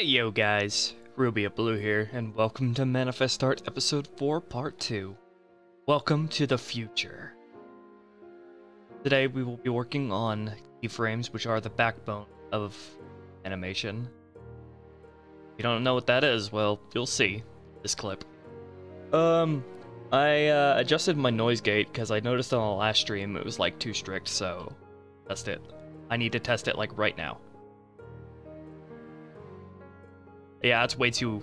Hey yo guys, Ruby of Blue here, and welcome to Manifest Art Episode 4 Part 2. Welcome to the future. Today we will be working on keyframes, which are the backbone of animation. If you don't know what that is, well, you'll see this clip. I adjusted my noise gate because I noticed on the last stream it was like too strict, so test it. I need to test it like right now. Yeah, it's way too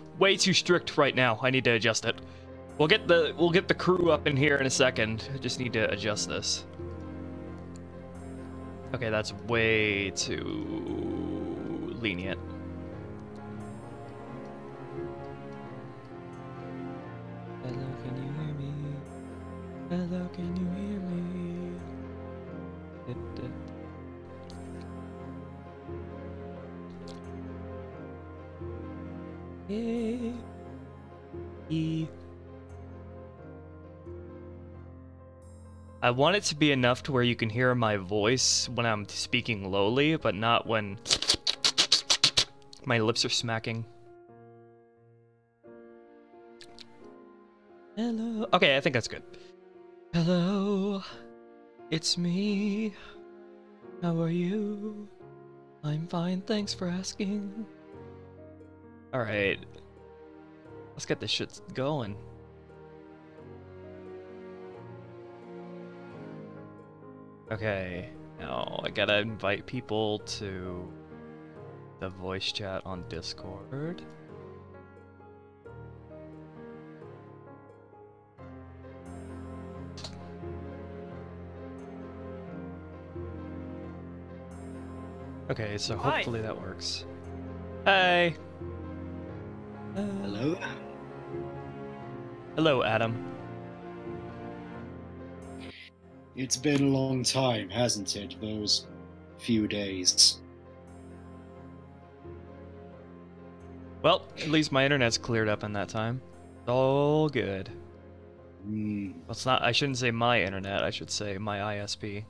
strict right now. I need to adjust it. We'll get the crew up in here in a second. I just need to adjust this. Okay, that's way too lenient. Hello, can you hear me? Hello, can you hear me? I want it to be enough to where you can hear my voice when I'm speaking lowly, but not when my lips are smacking. Hello. Okay, I think that's good. Hello, it's me. How are you? I'm fine, thanks for asking. Alright, let's get this shit going. Okay, now I gotta invite people to the voice chat on Discord. Okay, so hopefully that works. Hey! Hello? Hello, Adam. It's been a long time, hasn't it? Those few days. Well, at least my internet's cleared up in that time. It's all good. Well, it's not, I shouldn't say my internet, I should say my ISP.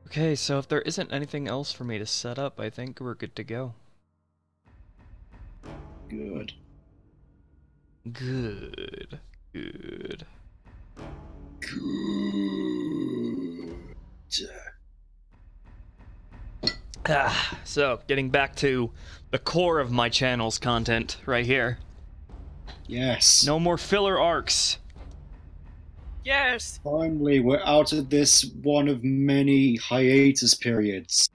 Okay, so if there isn't anything else for me to set up, I think we're good to go. Good. Good. Good. Good. So, getting back to the core of my channel's content right here. Yes. No more filler arcs. Yes! Finally, we're out of this one of many hiatus periods.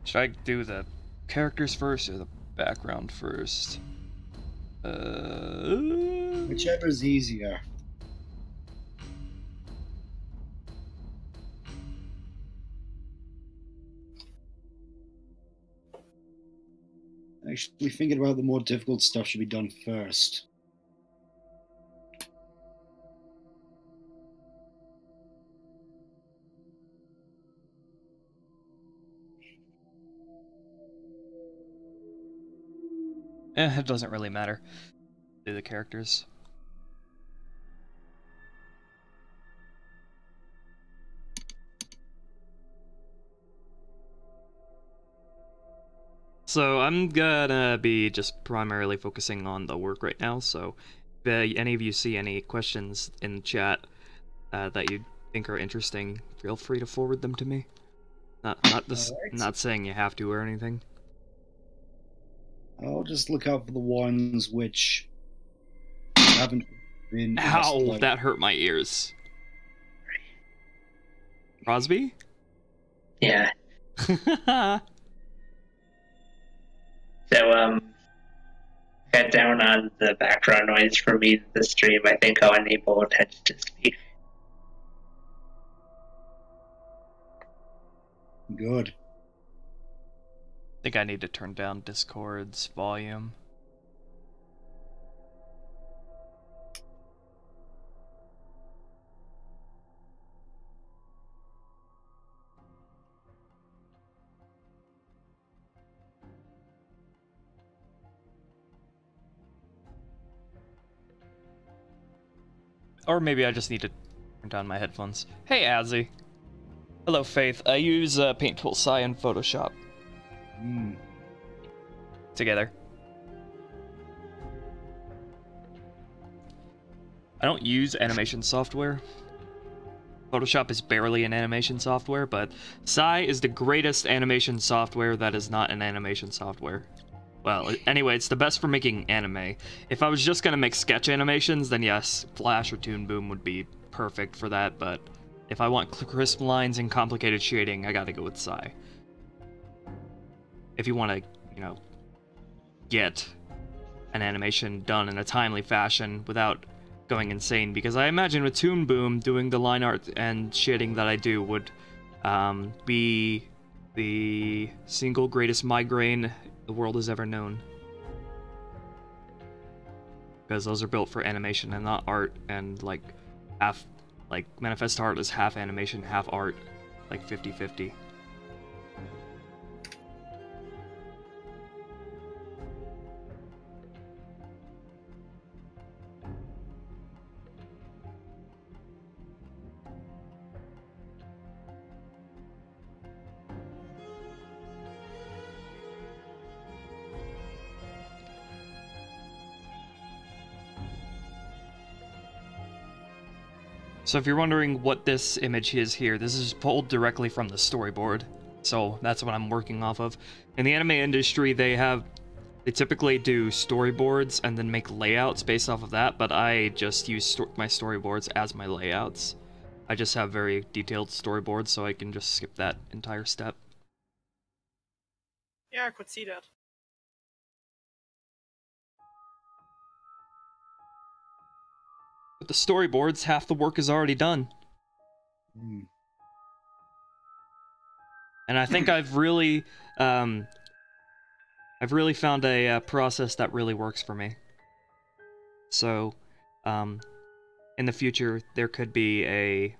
Should I do the characters first or the background first? Whichever's easier. Actually, thinking about the more difficult stuff should be done first. It doesn't really matter. Do the characters. So I'm gonna be just primarily focusing on the work right now, so if any of you see any questions in the chat that you think are interesting, feel free to forward them to me. Not saying you have to or anything. I'll just look out for the ones which haven't been... Ow, like... that hurt my ears. Crosby? Yeah. So, cut down on the background noise for me in the stream. I think I'll enable text to speak. Good. I think I need to turn down Discord's volume. Or maybe I just need to turn down my headphones. Hey, Azzy. Hello, Faith. I use Paint Tool Sci and Photoshop. Together. I don't use animation software. Photoshop is barely an animation software, but Sci is the greatest animation software that is not an animation software. Well, anyway, it's the best for making anime. If I was just gonna make sketch animations, then yes, Flash or Toon Boom would be perfect for that, but if I want crisp lines and complicated shading, I gotta go with Sci. If you want to, you know, get an animation done in a timely fashion without going insane, because I imagine with Toon Boom, doing the line art and shading that I do would be the single greatest migraine the world has ever known. Because those are built for animation and not art, and like Manifest Art is half animation, half art, like 50-50. So if you're wondering what this image is here, this is pulled directly from the storyboard. So that's what I'm working off of. In the anime industry, they typically do storyboards and then make layouts based off of that, but I just use my storyboards as my layouts. I just have very detailed storyboards, so I can just skip that entire step. Yeah, I could see that. With the storyboards, half the work is already done. And I think I've really found a process that really works for me. So, in the future, there could be a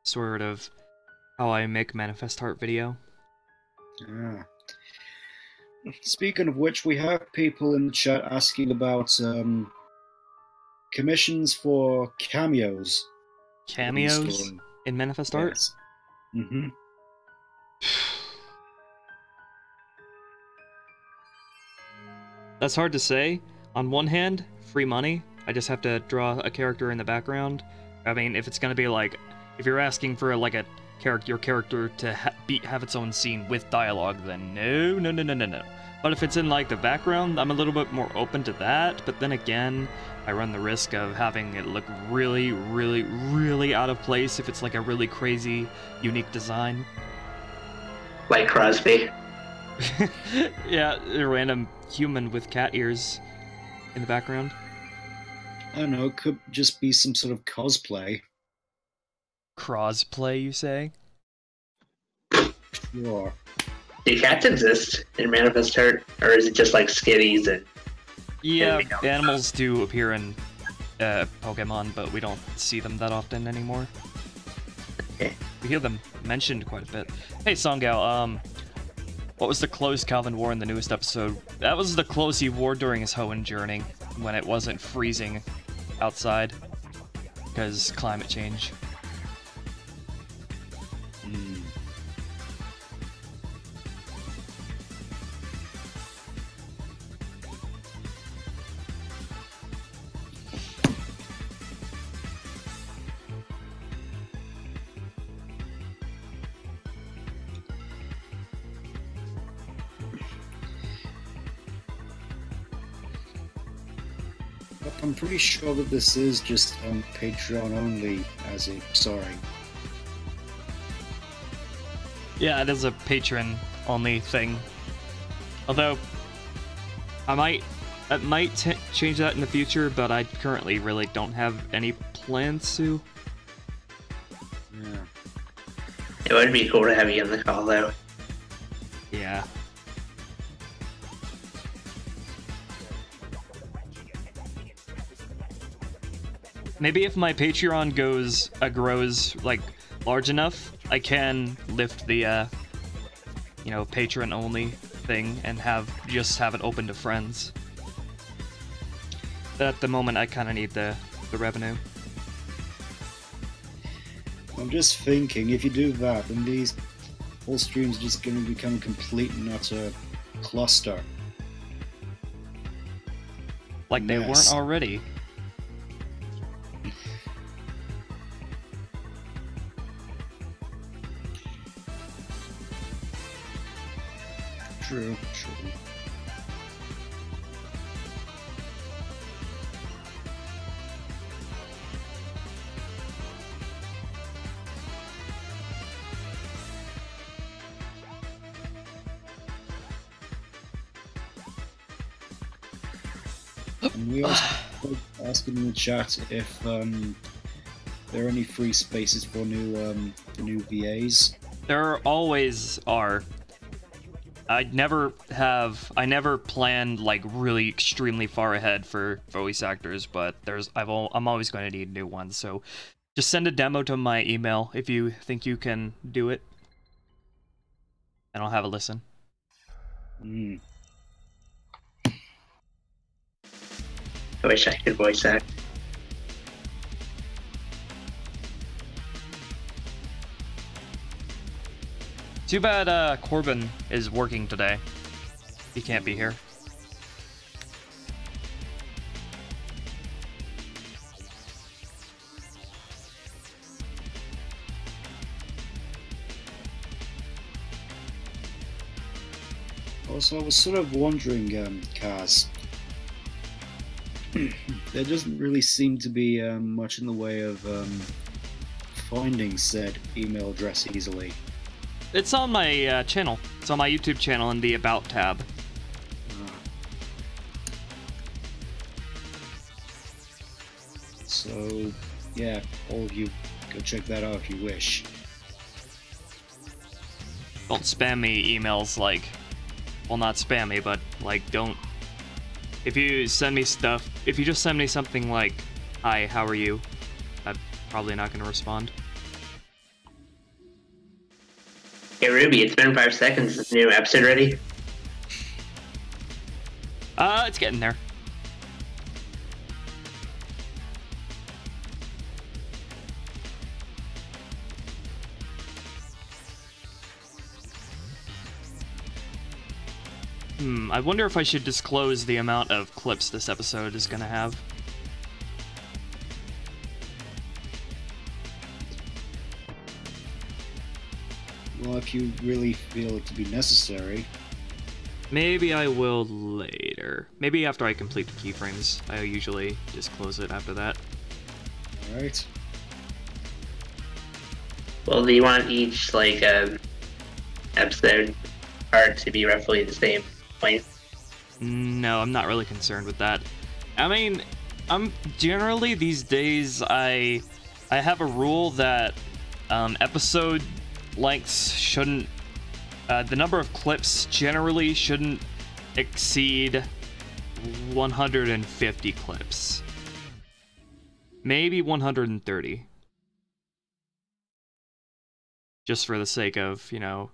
sort of how I make Manifest Art video. Speaking of which, we have people in the chat asking about commissions for cameos. Cameos in Manifest Art? Yes. Mm-hmm. That's hard to say. On one hand, free money. I just have to draw a character in the background. I mean, if it's gonna be like, if you're asking for like your character to have its own scene with dialogue, then no. But if it's in like the background, I'm a little bit more open to that. But then again, I run the risk of having it look really, really, really out of place if it's like a really crazy, unique design. Like Crosby. Yeah, a random human with cat ears in the background. I don't know, it could just be some sort of cosplay. Crossplay, you say? Sure. Do cats exist in Manifest Art, or is it just like skitties and... Yeah, animals do appear in Pokemon, but we don't see them that often anymore. Okay. We hear them mentioned quite a bit. Hey, Songao, what was the clothes Calvin wore in the newest episode? That was the clothes he wore during his Hoenn journey, when it wasn't freezing outside, because climate change. I'm pretty sure that this is just Patreon only, as if, sorry. Yeah, it is a patron only thing. Although, I might change that in the future, but I currently really don't have any plans to. Yeah. It would be cool to have you on the call, though. Yeah. Maybe if my Patreon grows like large enough, I can lift the patron only thing and just have it open to friends. But at the moment, I kind of need the revenue. I'm just thinking, if you do that, then these whole streams are just going to become a complete and utter cluster. Like they weren't already. True, true. And we also asking in the chat if there are any free spaces for new VAs. There always are. I never planned like really extremely far ahead for voice actors, but I'm always going to need new ones. So just send a demo to my email if you think you can do it, and I'll have a listen. Mm. I wish I could voice act. Too bad Corbin is working today. He can't be here. Also, I was sort of wondering, Kaz, there doesn't really seem to be much in the way of finding said email address easily. It's on my channel. It's on my YouTube channel in the About tab. So, yeah, all of you go check that out if you wish. Don't spam me emails like... Well, not spam me, but like don't... If you send me stuff... If you just send me something like, "Hi, how are you?" I'm probably not going to respond. Hey Ruby, it's been 5 seconds. Is the new episode ready? It's getting there. I wonder if I should disclose the amount of clips this episode is gonna have. Well, if you really feel it to be necessary. Maybe I will later. Maybe after I complete the keyframes. I usually disclose it after that. Alright. Well, do you want each, like, episode part to be roughly the same length? No, I'm not really concerned with that. I mean, I'm generally these days I have a rule that episode lengths shouldn't the number of clips generally shouldn't exceed 150 clips. Maybe 130. Just for the sake of, you know,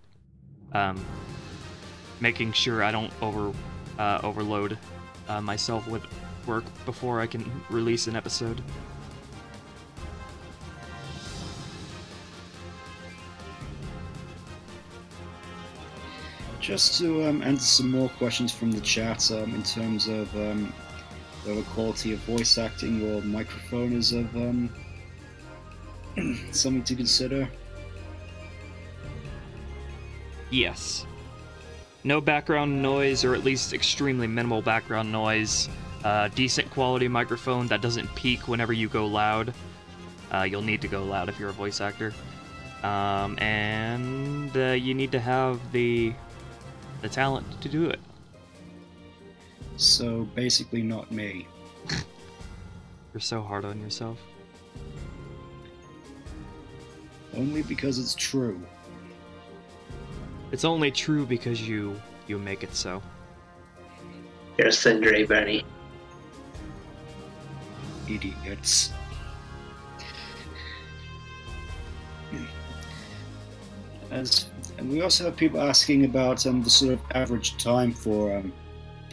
making sure I don't overload myself with work before I can release an episode. Just to answer some more questions from the chat in terms of whether quality of voice acting or microphone is of something to consider. Yes. No background noise, or at least extremely minimal background noise. Decent quality microphone that doesn't peak whenever you go loud. You'll need to go loud if you're a voice actor. And you need to have the talent to do it. So basically not me. You're so hard on yourself. Only because it's true. It's only true because you make it so. You're a Sundray bunny. Idiots. And we also have people asking about the sort of average time for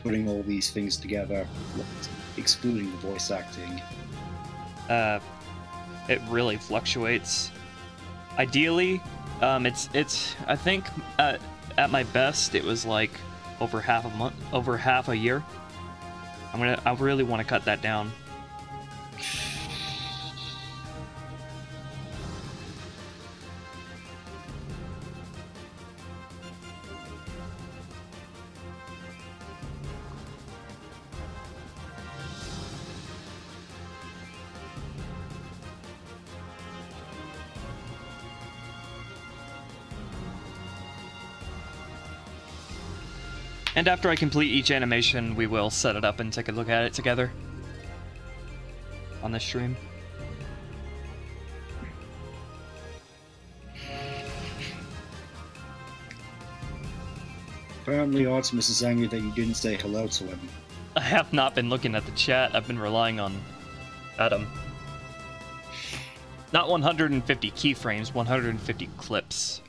putting all these things together, excluding the voice acting. It really fluctuates. Ideally, it's I think at my best it was like over half a month, over half a year. I really want to cut that down. And after I complete each animation, we will set it up and take a look at it together on this stream. Apparently Artemis is angry that you didn't say hello to him. I have not been looking at the chat. I've been relying on Adam. Not 150 keyframes, 150 clips.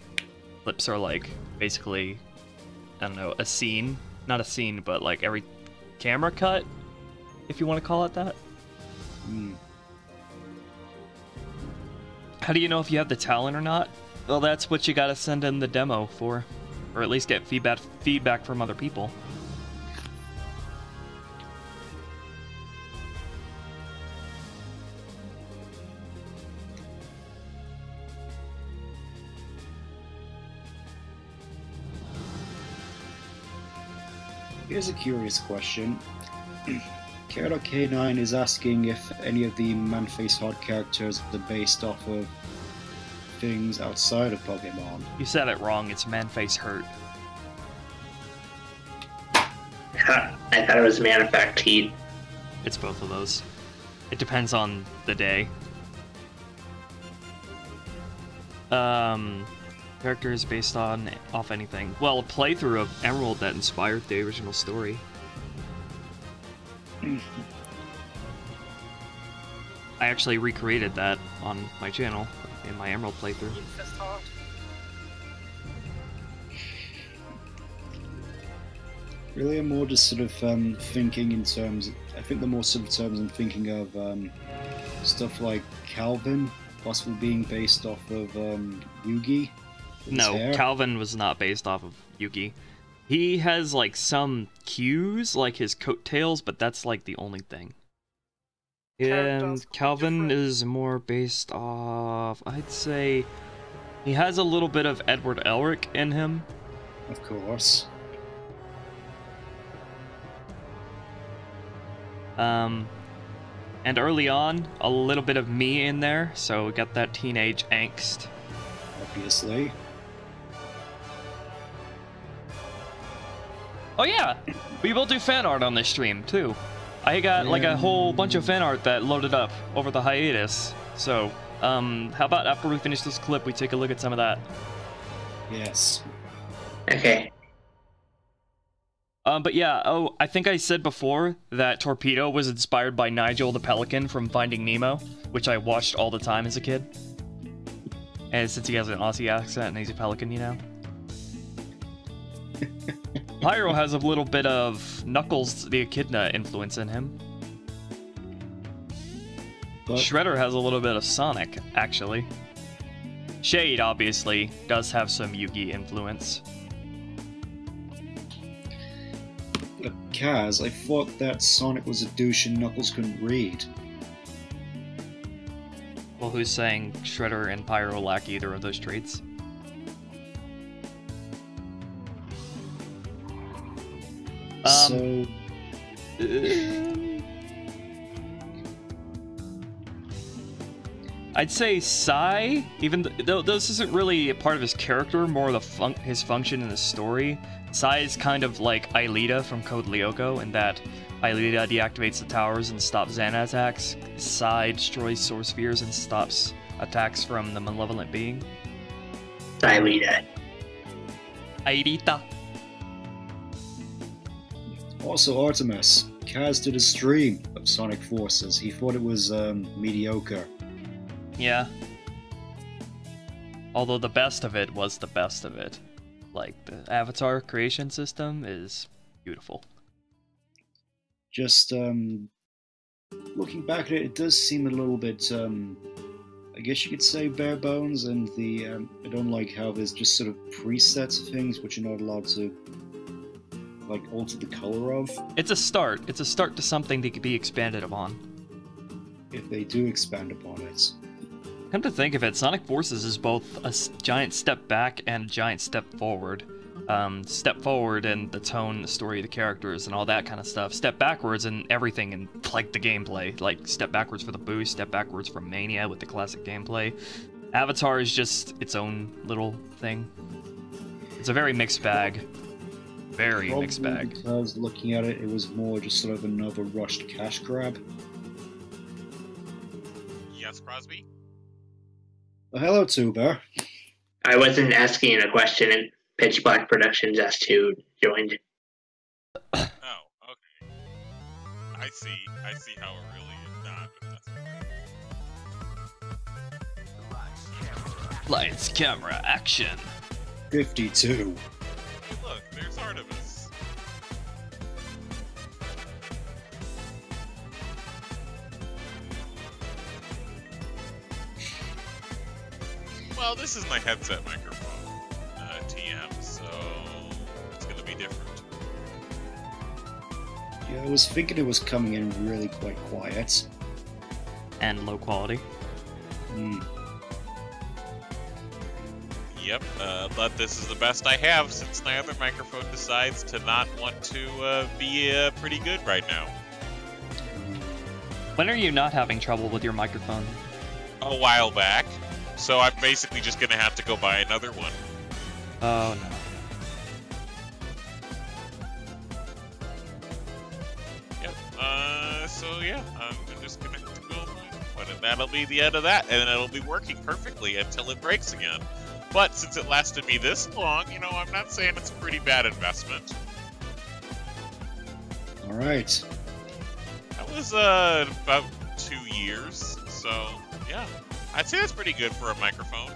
Clips are like basically, I don't know, a scene. Not a scene, but like every camera cut, if you want to call it that. How do you know if you have the talent or not? Well, that's what you gotta send in the demo for. Or at least get feedback from other people. Here's a curious question. K9 is asking if any of the man-face hard characters are based off of things outside of Pokemon. You said it wrong. It's man-face hurt. I thought it was Man-Effect Heat. It's both of those. It depends on the day. Characters based off anything. Well, a playthrough of Emerald that inspired the original story. I actually recreated that on my channel in my Emerald playthrough. Really, I'm more just sort of thinking in terms. I think the more sort of terms I'm thinking of stuff like Calvin, possibly being based off of Yugi. No, Calvin was not based off of Yugi. He has like some cues, like his coattails, but that's like the only thing. And Calvin is more based off, I'd say, he has a little bit of Edward Elric in him. Of course. And early on, a little bit of me in there, so we got that teenage angst. Obviously. Oh yeah, we will do fan art on this stream too. I got like a whole bunch of fan art that loaded up over the hiatus. So, how about after we finish this clip, we take a look at some of that? Yes. Okay. But yeah, oh, I think I said before that Torpedo was inspired by Nigel the Pelican from Finding Nemo, which I watched all the time as a kid. And since he has an Aussie accent and he's a pelican, you know. Pyro has a little bit of Knuckles the Echidna influence in him. But Shredder has a little bit of Sonic, actually. Shade, obviously, does have some Yugi influence. Kaz, I thought that Sonic was a douche and Knuckles couldn't read. Well, who's saying Shredder and Pyro lack either of those traits? I'd say Sai, even though this isn't really a part of his character, more of his function in the story. Sai is kind of like Aelita from Code Lyoko, in that Aelita deactivates the towers and stops Xana attacks. Sai destroys Source Spheres and stops attacks from the malevolent being. Aelita. Aelita. Also, Artemis. Kaz did a stream of Sonic Forces. He thought it was mediocre. Yeah. Although the best of it was the best of it. Like, the avatar creation system is beautiful. Just looking back at it, it does seem a little bit I guess you could say bare bones, and I don't like how there's just sort of presets of things which you're not allowed to like alter the color of. It's a start. It's a start to something that could be expanded upon. If they do expand upon it. Come to think of it, Sonic Forces is both a giant step back and a giant step forward. Step forward in the tone, the story of the characters, and all that kind of stuff. Step backwards in everything, and like the gameplay. Like, step backwards for the boost, step backwards for Mania with the classic gameplay. Avatar is just its own little thing. It's a very mixed bag. Very Probably mixed bag. Because looking at it, it was more just sort of another rushed cash grab. Yes, Crosby? Well, hello, Tuber. I wasn't asking a question, and Pitch Black Productions asked who joined. Oh, okay. I see how it really is not, but that's okay. Lights, camera, action. 52. Look, there's Artemis. Well, this is my headset microphone, TM, so it's gonna be different. Yeah, I was thinking it was coming in really quite quiet. And low quality. Yep, but this is the best I have since my other microphone decides to not want to be pretty good right now. When are you not having trouble with your microphone? A while back, so I'm basically just gonna have to go buy another one. Oh no. Yep, so yeah, I'm just gonna have to go buy one, and that'll be the end of that, and then it'll be working perfectly until it breaks again. But since it lasted me this long, you know, I'm not saying it's a pretty bad investment. Alright. That was about 2 years, so yeah, I'd say that's pretty good for a microphone.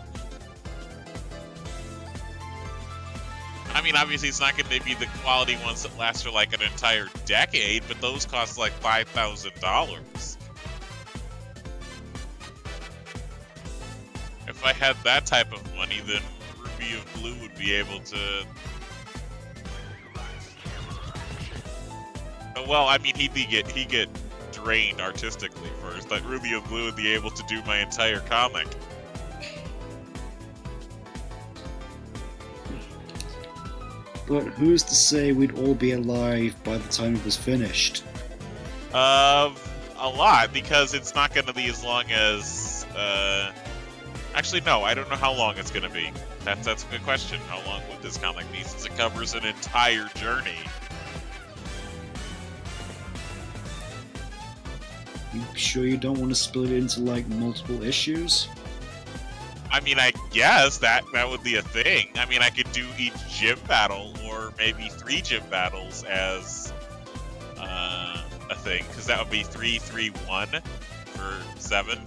I mean, obviously it's not going to be the quality ones that last for like an entire decade, but those cost like $5,000. If I had that type of money, then Ruby of Blue would be able to... Well, I mean, he'd get drained artistically first. Like, Ruby of Blue would be able to do my entire comic. But who's to say we'd all be alive by the time it was finished? A lot, because it's not going to be as long as... Actually, no, I don't know how long it's going to be. That's a good question. How long would this comic be, since it covers an entire journey? You sure you don't want to split it into, like, multiple issues? I mean, I guess that would be a thing. I mean, I could do each gym battle, or maybe 3 gym battles as a thing, because that would be 3-3-1 for 7.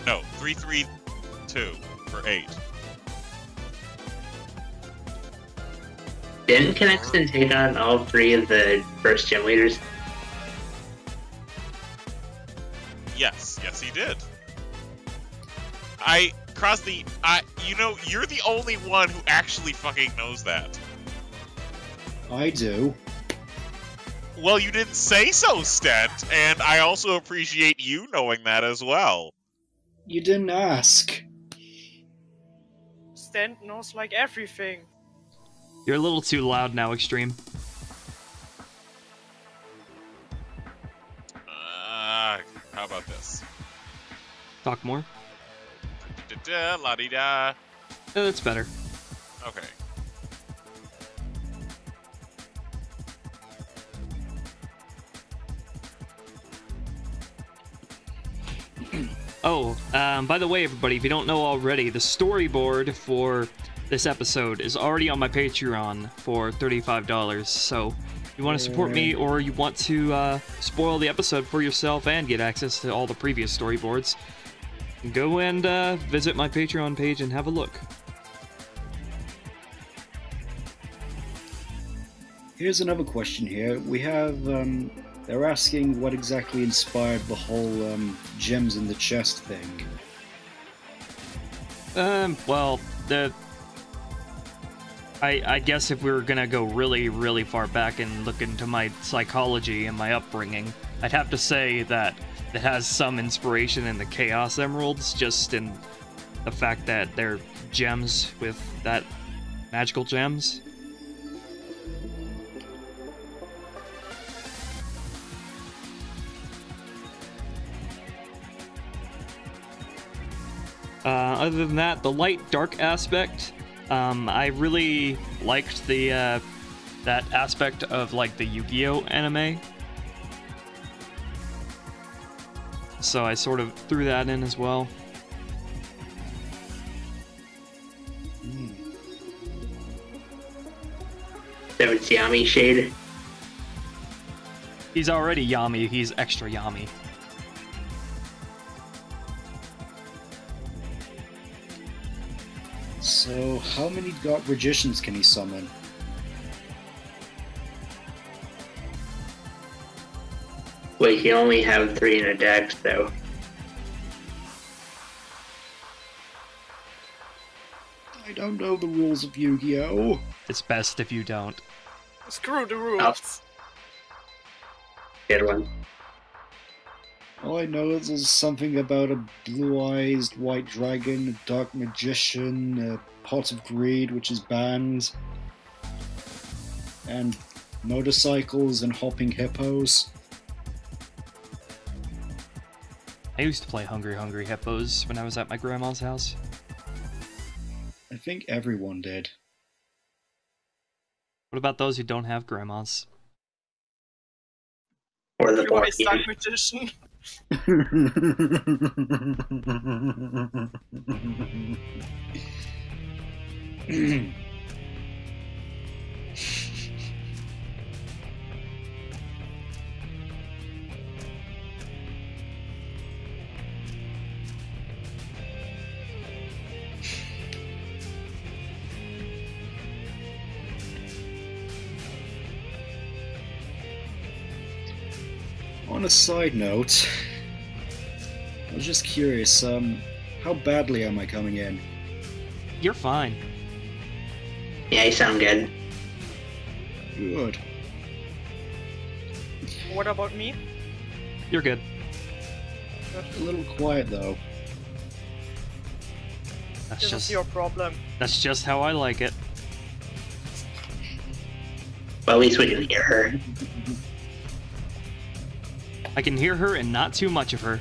No, 3-3-2 for 8. Didn't Connexton take on all 3 of the first gym leaders? Yes, he did. You know, you're the only one who actually fucking knows that. I do. Well, you didn't say so, Stent, and I also appreciate you knowing that as well. You didn't ask. Stent knows like everything. You're a little too loud now, Extreme. How about this? Talk more. La-di-da. That's better. Okay. Oh, by the way, everybody, if you don't know already, the storyboard for this episode is already on my Patreon for $35. So, if you want to support me, or you want to spoil the episode for yourself and get access to all the previous storyboards, go and visit my Patreon page and have a look. Here's another question here. We have They're asking what exactly inspired the whole gems in the chest thing. Well, I guess if we were gonna go really, really far back and look into my psychology and my upbringing, I'd have to say that it has some inspiration in the Chaos Emeralds, just in the fact that they're gems with that magical gems. Other than that, the light-dark aspect, I really liked the that aspect of like the Yu-Gi-Oh anime. So I sort of threw that in as well. So it's Yami Shade. He's already Yami, he's extra Yami. So, how many Dark Magicians can he summon? Wait, he only have 3 in a deck, so... I don't know the rules of Yu-Gi-Oh! It's best if you don't. Screw the rules. Good one. All I know is there's something about a blue-eyed white dragon, a dark magician, a pot of greed, which is banned, and motorcycles and hopping hippos. I used to play Hungry Hungry Hippos when I was at my grandma's house. I think everyone did. What about those who don't have grandmas? Or the board Blue-eyed Dark Magician. On a side note, I was just curious, how badly am I coming in? You're fine. Yeah, you sound good. Good. What about me? You're good. A little quiet though. That's This just is your problem. that's just how I like it. Well, at least we can hear her. I can hear her and not too much of her.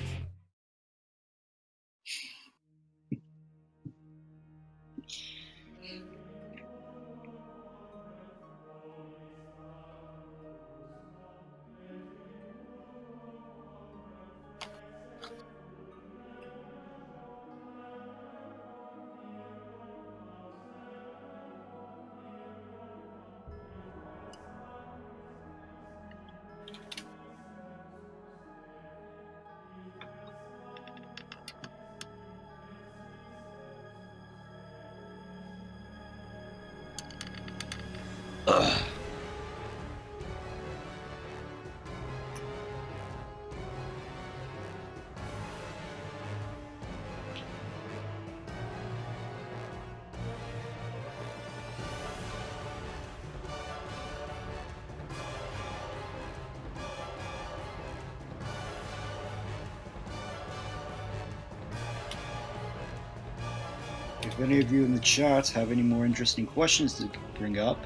If any of you in the chat have any more interesting questions to bring up,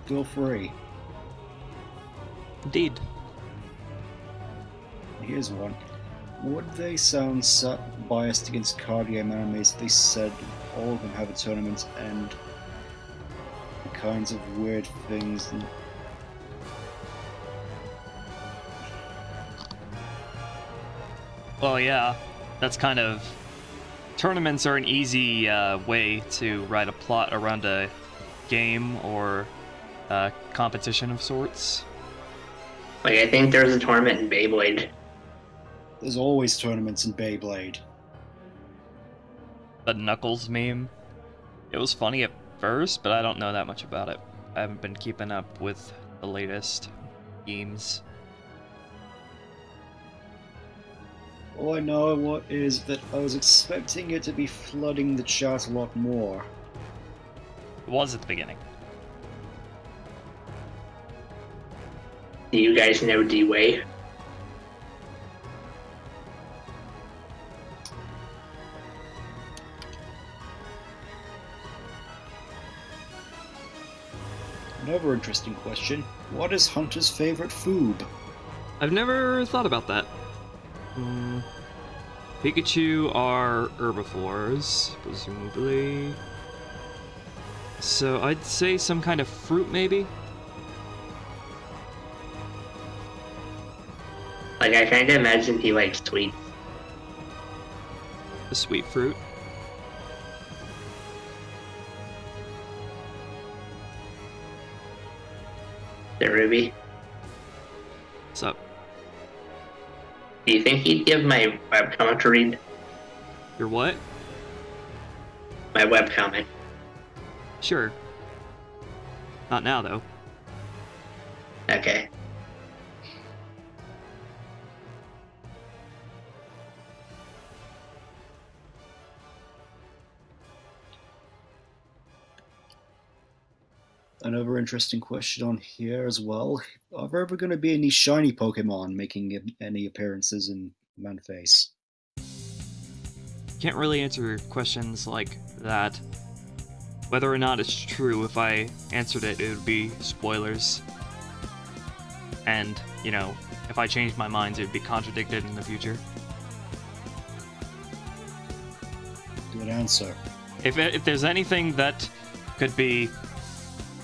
feel free. Indeed. Here's one. Would they sound biased against card game animes if they said all of them have a tournament and the kinds of weird things? Well, yeah, that's kind of... Tournaments are an easy way to write a plot around a game or a competition of sorts. Like, I think there's a tournament in Beyblade. There's always tournaments in Beyblade. The Knuckles meme. It was funny at first, but I don't know that much about it. I haven't been keeping up with the latest games. All I know what is that I was expecting it to be flooding the chat a lot more. It was at the beginning. Do you guys know D-Way? Another interesting question. What is Hunter's favorite food? I've never thought about that. Pikachu are herbivores, presumably. So I'd say some kind of fruit, maybe? Like, I kind of imagine he likes sweets. A sweet fruit. The Ruby. What's up? Do you think he'd give my webcomic to read? Your what? My webcomic. Sure. Not now, though. Okay. Another interesting question on here as well. Are there ever going to be any shiny Pokemon making any appearances in Manface? Can't really answer questions like that. Whether or not it's true, if I answered it, it would be spoilers. And, you know, if I changed my mind, it would be contradicted in the future. Good answer. If there's anything that could be...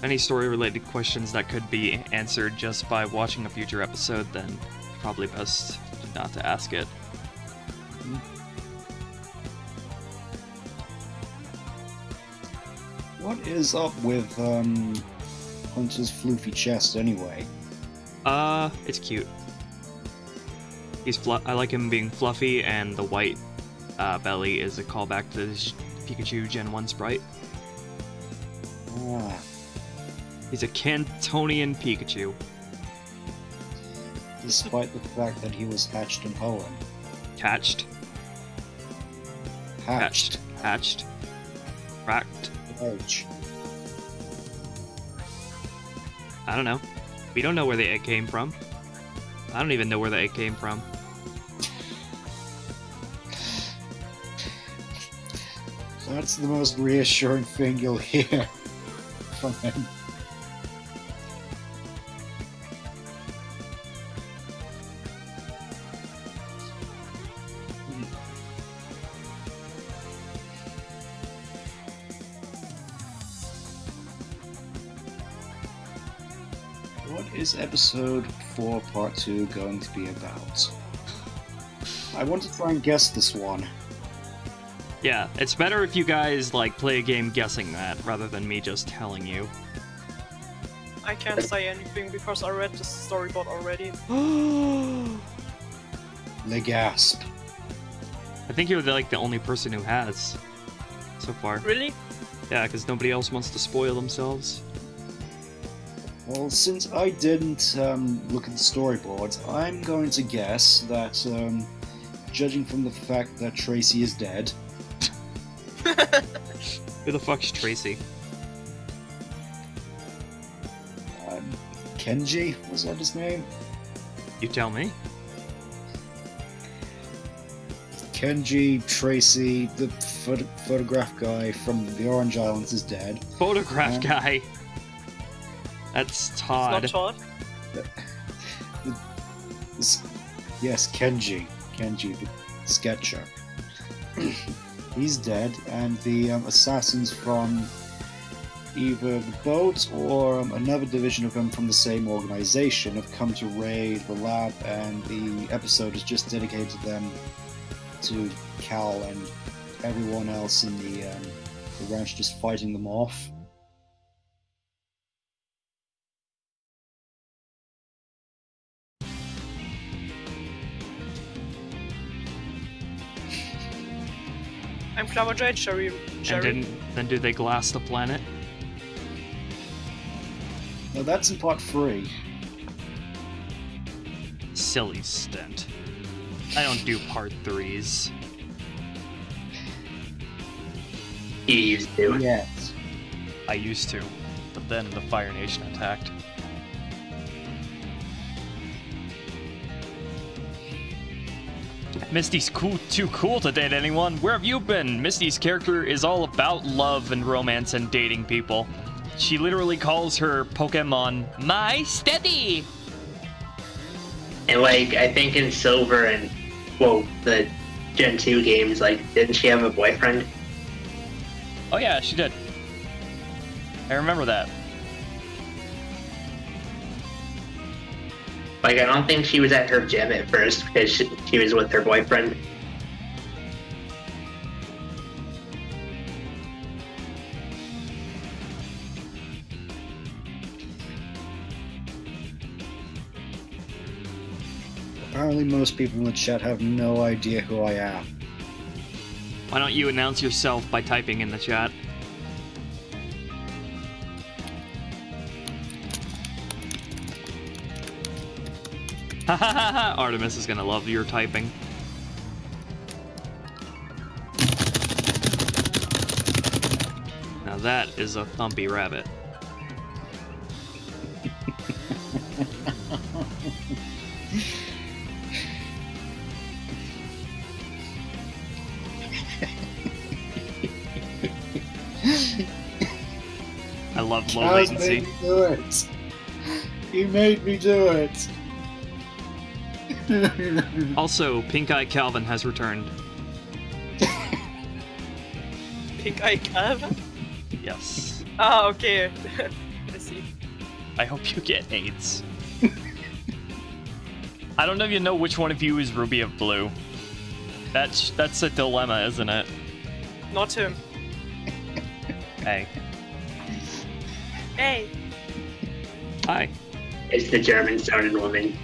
any story-related questions that could be answered just by watching a future episode, then probably best not to ask it. What is up with Hunter's floofy chest anyway? It's cute. I like him being fluffy, and the white belly is a callback to this Pikachu Gen 1 sprite. Ah. He's a Cantonian Pikachu. Despite the fact that he was hatched in Hoenn. Hatched. Hatched. Hatched. Cracked. H. I don't know. We don't know where the egg came from. I don't even know where the egg came from. That's the most reassuring thing you'll hear from him. What is episode 4 part 2 going to be about? I want to try and guess this one. Yeah, it's better if you guys, like, play a game guessing that, rather than me just telling you. I can't say anything because I read the storyboard already. Le gasp. I think you're, like, the only person who has, so far. Really? Yeah, because nobody else wants to spoil themselves. Well, since I didn't look at the storyboard, I'm going to guess that, judging from the fact that Tracy is dead... Who the fuck's Tracy? Kenji? Was that his name? You tell me. Kenji, Tracy, the photograph guy from the Orange Islands is dead. Photograph guy. That's Todd. It's not Todd. Yes, Kenji. Kenji, the sketcher. He's dead, and the assassins from either the boat or another division of them from the same organization have come to raid the lab, and the episode is just dedicated to them, to Cal and everyone else in the ranch, just fighting them off. I'm Clover Jade, Jerry. And then do they glass the planet? No, that's in part 3. Silly stint. I don't do part 3s. You used to. Yes. I used to, but then the Fire Nation attacked. Misty's too cool to date anyone. Where have you been? Misty's character is all about love and romance and dating people. She literally calls her Pokemon my steady. And like, I think in Silver and, well, the Gen 2 games, like, didn't she have a boyfriend? Oh yeah, she did. I remember that. Like, I don't think she was at her gym at first because she was with her boyfriend. Apparently most people in the chat have no idea who I am. Why don't you announce yourself by typing in the chat? Ha ha ha ha! Artemis is gonna love your typing. Now that is a thumpy rabbit. I love low latency. Made me do it. You made me do it. Also, Pink Eye Calvin has returned. Pink Eye Calvin? Yes. Ah, okay. I see. I hope you get AIDS. I don't even know which one of you is Ruby of Blue. That's a dilemma, isn't it? Not him. Hey. Hey. Hi. It's the German-sounding woman.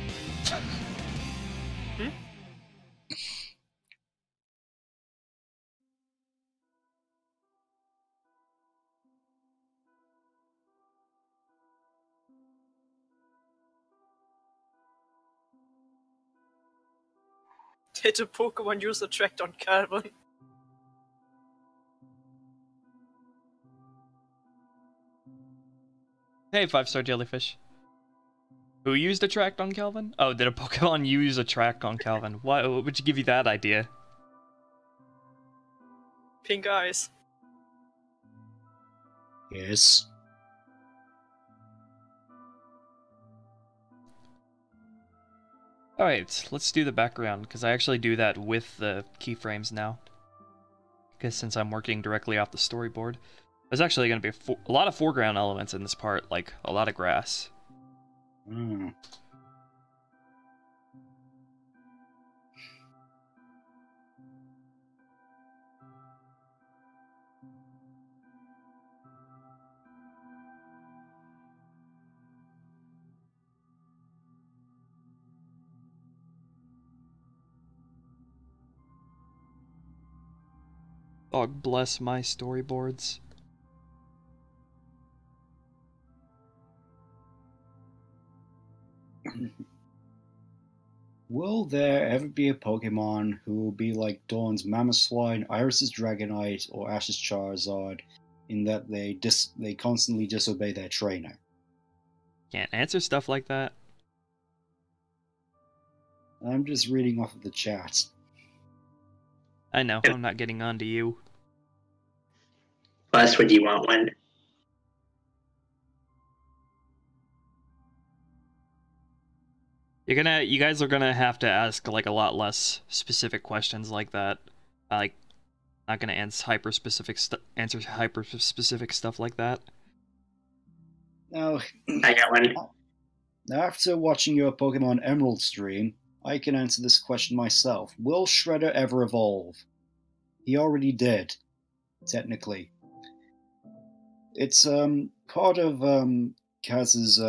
Did a Pokemon use attract on Calvin? Hey, 5-star jellyfish. Who used attract on Calvin? Oh, did a Pokemon use attract on Calvin? Why? What would you give you that idea? Pink eyes. Yes. Alright, let's do the background, because I actually do that with the keyframes now. Because since I'm working directly off the storyboard. There's actually going to be a lot of foreground elements in this part, like a lot of grass. Mm. God bless my storyboards. Will there ever be a Pokemon who will be like Dawn's Mamoswine, Iris's Dragonite, or Ash's Charizard, in that they constantly disobey their trainer? Can't answer stuff like that. I'm just reading off of the chat. I know, I'm not getting on to you. Plus, would you want one? You guys are gonna have to ask like a lot less specific questions like that. Like, not gonna answer hyper specific stuff like that. Now, I got one. now, after watching your Pokemon Emerald stream, I can answer this question myself. Will Shredder ever evolve? He already did, technically. It's part of Kaz's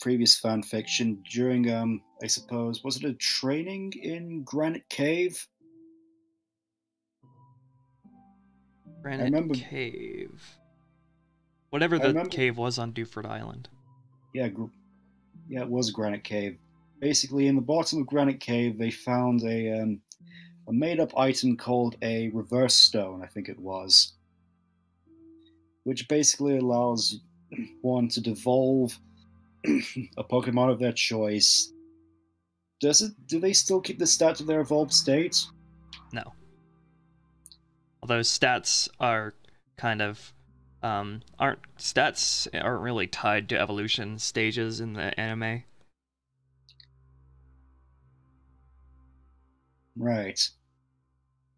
previous fan fiction during I suppose, was it a training in Granite Cave? Granite Cave. Whatever the cave was on Dewford Island. Yeah, yeah, it was Granite Cave. basically in the bottom of Granite Cave, they found a made-up item called a reverse stone, I think it was, which basically allows one to devolve a Pokemon of their choice. Do they still keep the stats of their evolved state? No. Although stats are kind of aren't really tied to evolution stages in the anime. Right.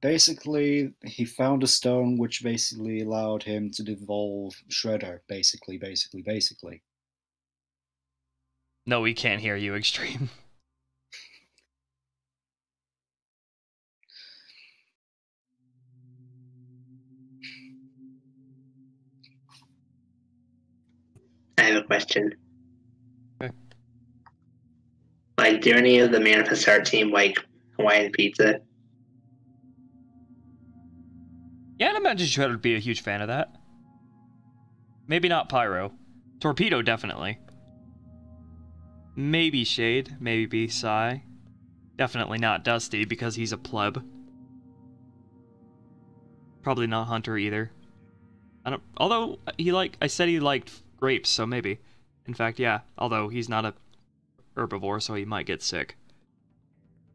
Basically, he found a stone which basically allowed him to devolve Shredder, basically. No, we can't hear you, Extreme. I have a question. Okay. Like, do any of the Manifest Art team like Hawaiian pizza? Yeah, I'd imagine Shredder would be a huge fan of that. Maybe not Pyro. Torpedo, definitely. Maybe Shade, maybe Psy. Definitely not Dusty, because he's a pleb. Probably not Hunter either. Although, I said he liked grapes, so maybe. In fact, yeah. Although, he's not a herbivore, so he might get sick.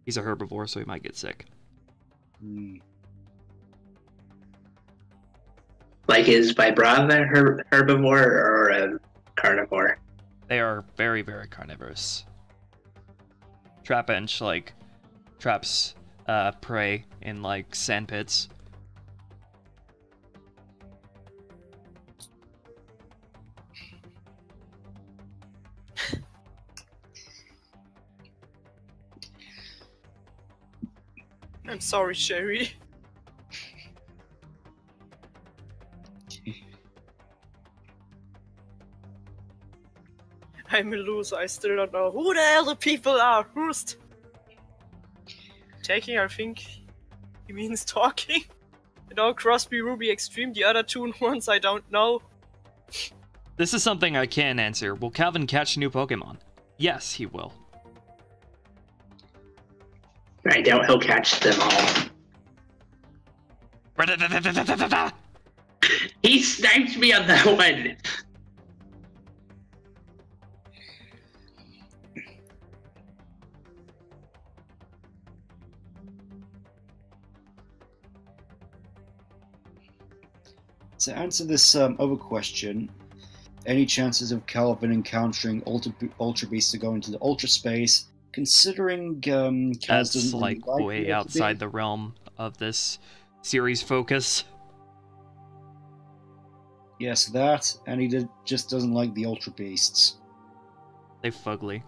He's a herbivore, so he might get sick. Like, is Vibrava a herbivore or a carnivore? They are very, very carnivorous. Trapinch, like, traps prey in, like, sand pits. I'm sorry, Sherry. I'm a loser, I still don't know who the hell the people are. Who's taking, I think he means talking. You know, Crosby, Ruby, Extreme, the other two ones I don't know. This is something I can answer. Will Calvin catch new Pokemon? Yes, he will. I doubt he'll catch them all. He sniped me on that one! To answer this other question, any chances of Calvin encountering Ultra Beasts to go into the Ultra Space, considering Kaz That's doesn't like really way outside the realm of this series focus. Yes, that, and he just doesn't like the Ultra Beasts. They fugly.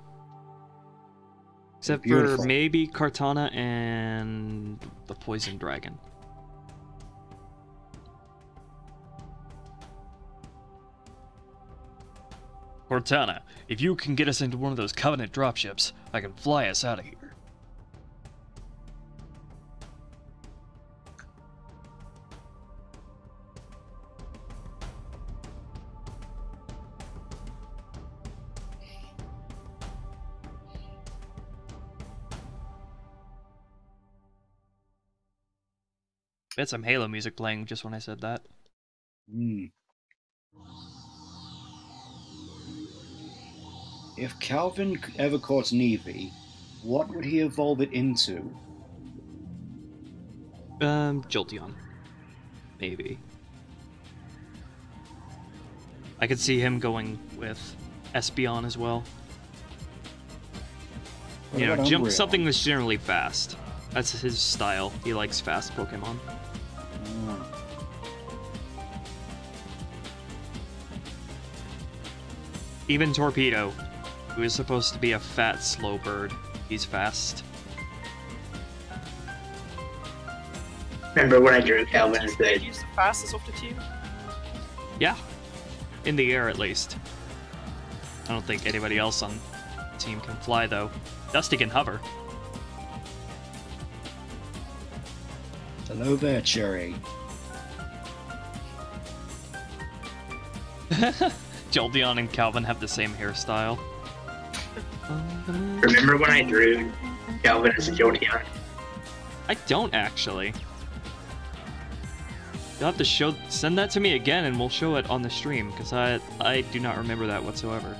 Except Beautiful. for maybe Kartana and the Poison Dragon. Cortana, if you can get us into one of those Covenant dropships, I can fly us out of here. We had some Halo music playing just when I said that. If Calvin ever caught an Eevee, what would he evolve it into? Jolteon. Maybe. I could see him going with Espeon as well. What You know, about jump Umbreon? something that's generally fast. That's his style. He likes fast Pokemon. Even Torpedo, who is supposed to be a fat, slow bird, he's fast. Remember when I drew Calvin as the He's the fastest of the team. Yeah. In the air, at least. I don't think anybody else on the team can fly, though. Dusty can hover. Hello there, Cherry. Jolteon and Calvin have the same hairstyle. Remember when I drew Calvin as a Jolteon? I don't actually. You'll have to send that to me again and we'll show it on the stream, because I do not remember that whatsoever.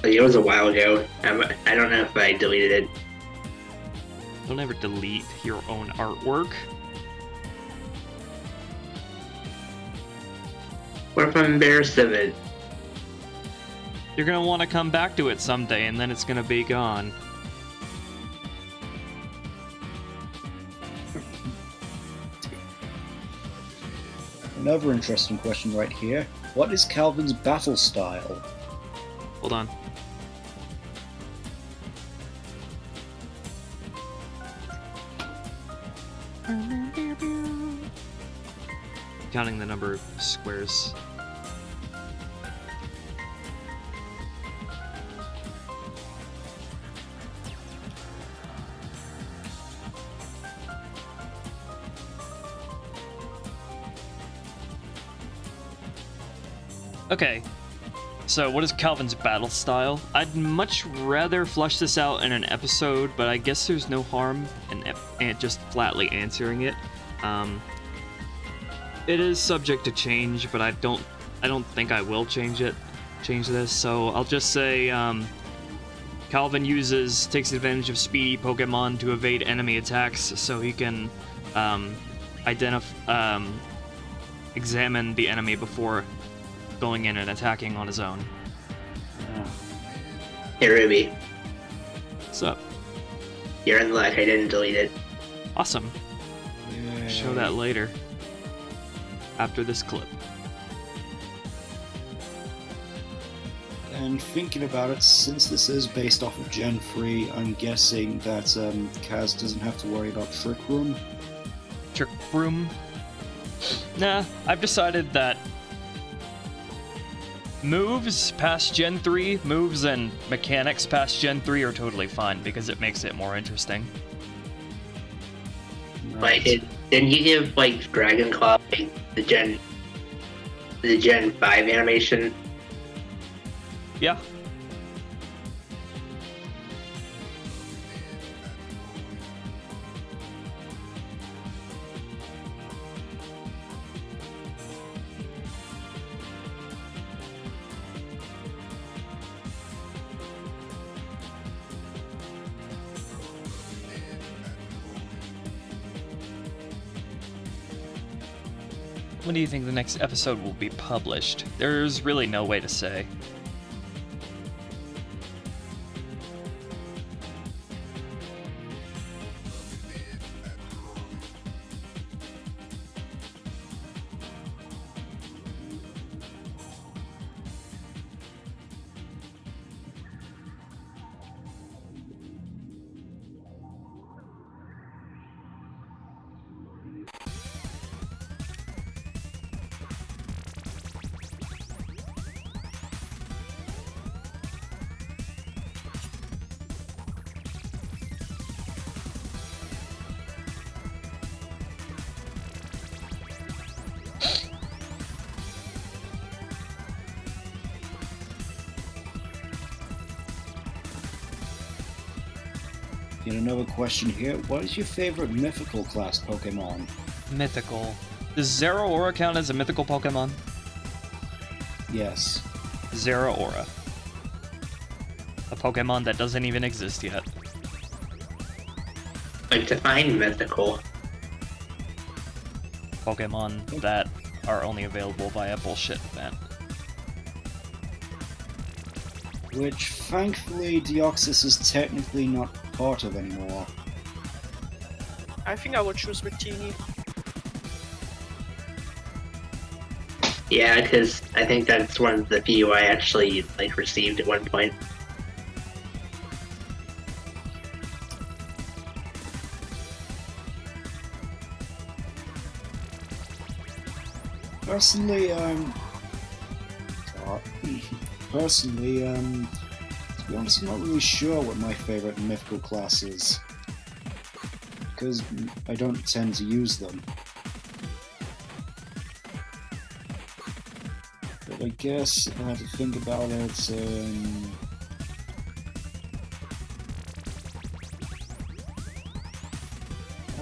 It was a while ago. I don't know if I deleted it. Don't ever delete your own artwork. What if I'm embarrassed of it? You're gonna want to come back to it someday and then it's gonna be gone. Another interesting question right here. What is Calvin's battle style? Hold on. Counting the number of squares. Okay, so what is Calvin's battle style? I'd much rather flush this out in an episode, but I guess there's no harm in just flatly answering it. It is subject to change, but I don't think I will change this. So I'll just say Calvin takes advantage of speedy Pokemon to evade enemy attacks, so he can examine the enemy before going in and attacking on his own. Hey Ruby. What's up? You're in luck, I didn't delete it. Awesome. Yay. Show that later. After this clip. And thinking about it, since this is based off of Gen 3, I'm guessing that Kaz doesn't have to worry about Trick Room. Trick Room? Nah, I've decided that moves past Gen 3, moves and mechanics past Gen 3 are totally fine because it makes it more interesting. Like, didn't you give, like, Dragon Claw, like, the Gen 5 animation? Yeah. When do you think the next episode will be published? There's really no way to say. And another question here, what is your favorite mythical class Pokemon? Mythical. Does Zeraora count as a mythical Pokemon? Yes. Zeraora. A Pokemon that doesn't even exist yet. Like, define mythical. Pokemon that are only available via bullshit event. Which, thankfully, Deoxys is technically not part of anymore. I think I would choose Victini. Yeah, because I think that's one of the few I actually, like, received at one point. Personally, to be honest, I'm not really sure what my favorite mythical class is, because I don't tend to use them. But I guess if I had to think about it,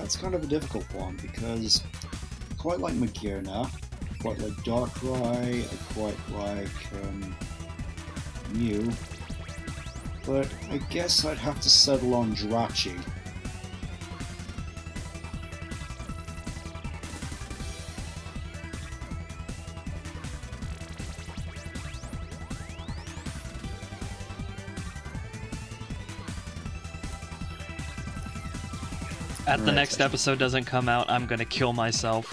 That's kind of a difficult one because I quite like Magirna, quite like Darkrai, I quite like Mew, but I guess I'd have to settle on Jirachi. At the next episode doesn't come out, I'm gonna kill myself.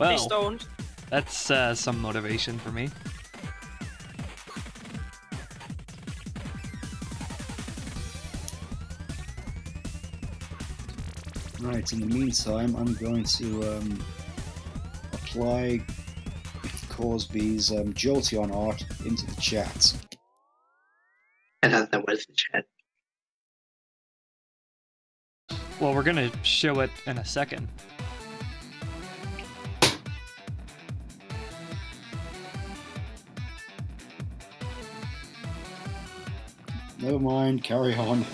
Well, Please don't. that's some motivation for me. Right, in the meantime, I'm going to apply Corsby's Jolteon art into the chat. I thought that was the chat. Well, we're gonna show it in a second. Never mind, carry on.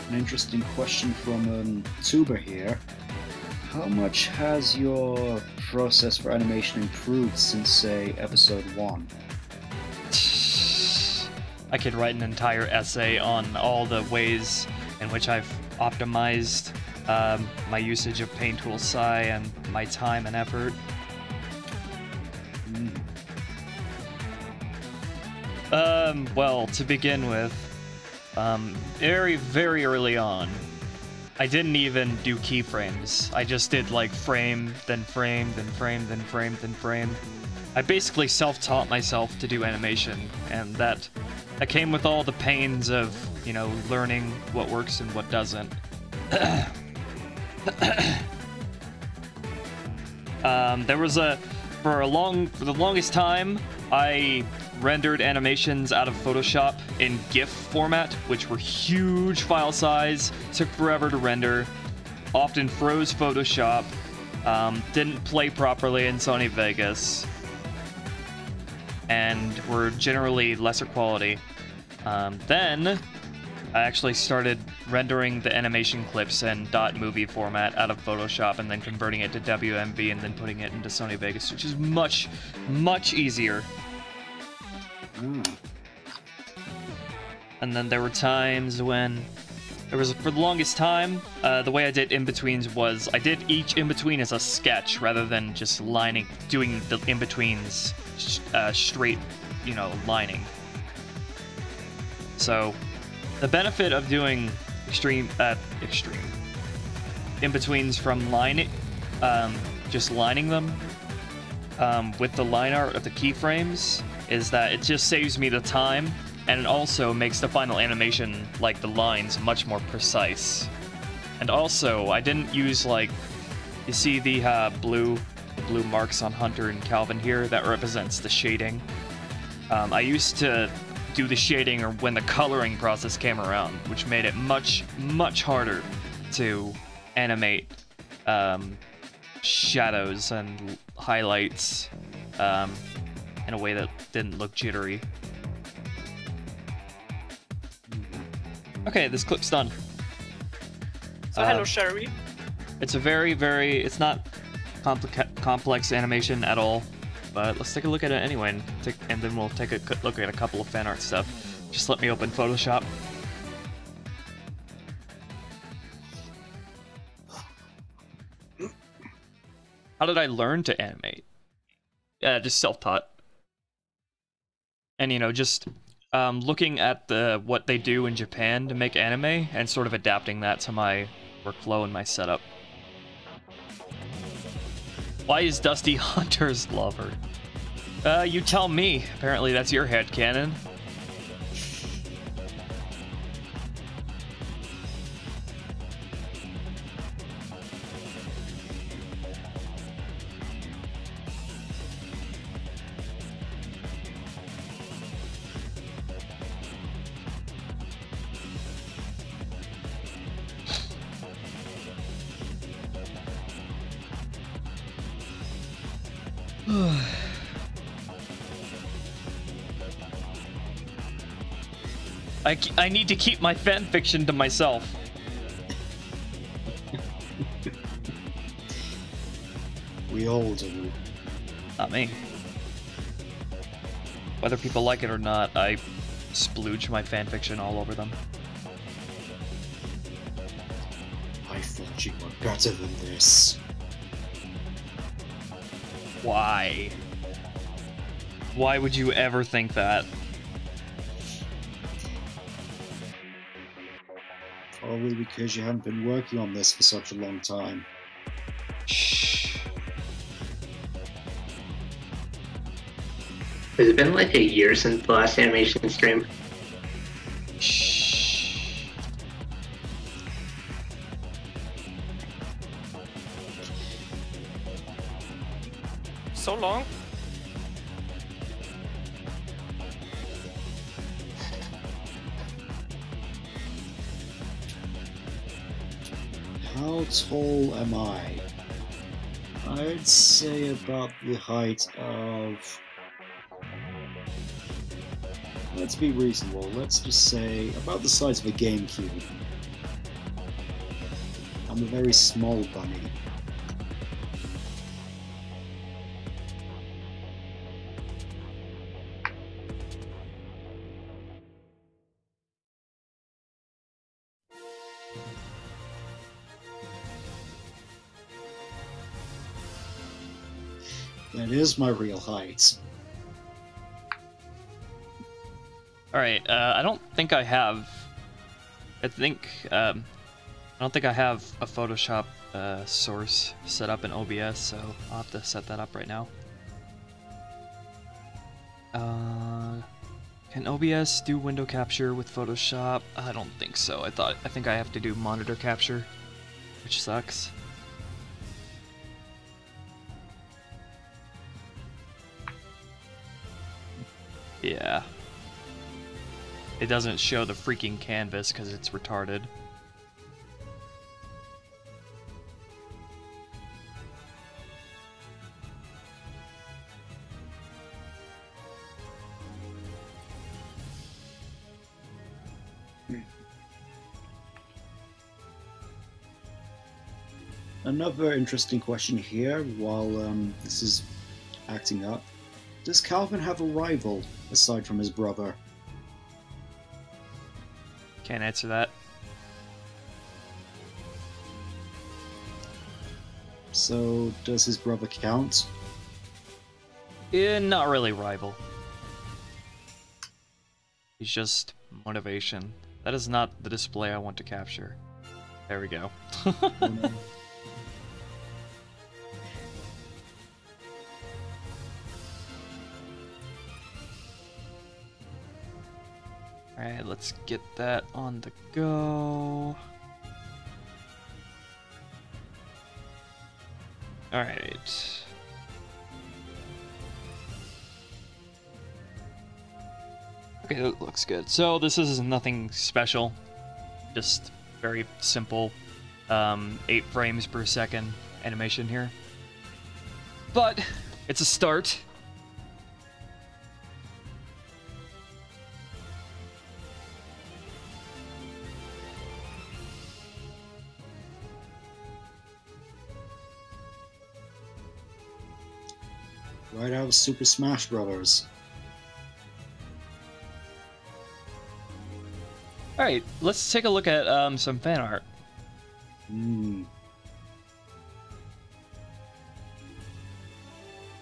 An interesting question from Tuber here. How much has your process for animation improved since, say, episode 1? I could write an entire essay on all the ways in which I've optimized my usage of Paint Tool Psi and my time and effort. Well, to begin with, very, very early on, I didn't even do keyframes. I just did like frame, then frame, then frame, then frame, then frame. I basically self-taught myself to do animation, and that came with all the pains of, you know, learning what works and what doesn't. There was for the longest time, I rendered animations out of Photoshop in GIF format, which were huge file size, took forever to render, often froze Photoshop, didn't play properly in Sony Vegas, and were generally lesser quality. Then I actually started rendering the animation clips in .movie format out of Photoshop and then converting it to WMV and then putting it into Sony Vegas, which is much, much easier. And then there were times when for the longest time, the way I did in-betweens was I did each in-between as a sketch rather than just doing the in-betweens straight, you know, lining. So the benefit of doing extreme in-betweens from just lining them with the line art of the keyframes is that it just saves me the time, and it also makes the final animation, like the lines, much more precise. And also, I didn't use, like, you see the blue marks on Hunter and Calvin here? That represents the shading. I used to do the shading or when the coloring process came around, which made it much, much harder to animate shadows and highlights in a way that didn't look jittery. Okay, this clip's done. So hello, Sherry. It's a very, it's not complex animation at all, but let's take a look at it anyway, and then we'll take a look at a couple of fan art stuff. Just let me open Photoshop. How did I learn to animate? Yeah, just self-taught. And, you know, just looking at what they do in Japan to make anime and sort of adapting that to my workflow and my setup. Why is Dusty Hunter's lover? You tell me. Apparently that's your headcanon. I need to keep my fan fiction to myself. We all do. Not me. Whether people like it or not, I splooge my fanfiction all over them. I thought you were better than this. Why? Why would you ever think that? Probably because you haven't been working on this for such a long time. Shh. Has it been like a year since the last animation stream? Shh. So long? How tall am I? I'd say about the height of... Let's be reasonable, let's just say about the size of a GameCube. I'm a very small bunny. That is my real height. Alright, I don't think I have... I don't think I have a Photoshop source set up in OBS, so I'll have to set that up right now. Can OBS do window capture with Photoshop? I don't think so. I think I have to do monitor capture, which sucks. Yeah. It doesn't show the freaking canvas because it's retarded. Another interesting question here while this is acting up. Does Calvin have a rival aside from his brother? Can't answer that. So, does his brother count? Yeah, not really rival. He's just motivation. That is not the display I want to capture. There we go. Alright, let's get that on the go. Alright. Okay, that looks good. So this is nothing special. Just very simple 8 frames per second animation here. But it's a start. Right out of Super Smash Brothers. Alright, let's take a look at some fan art.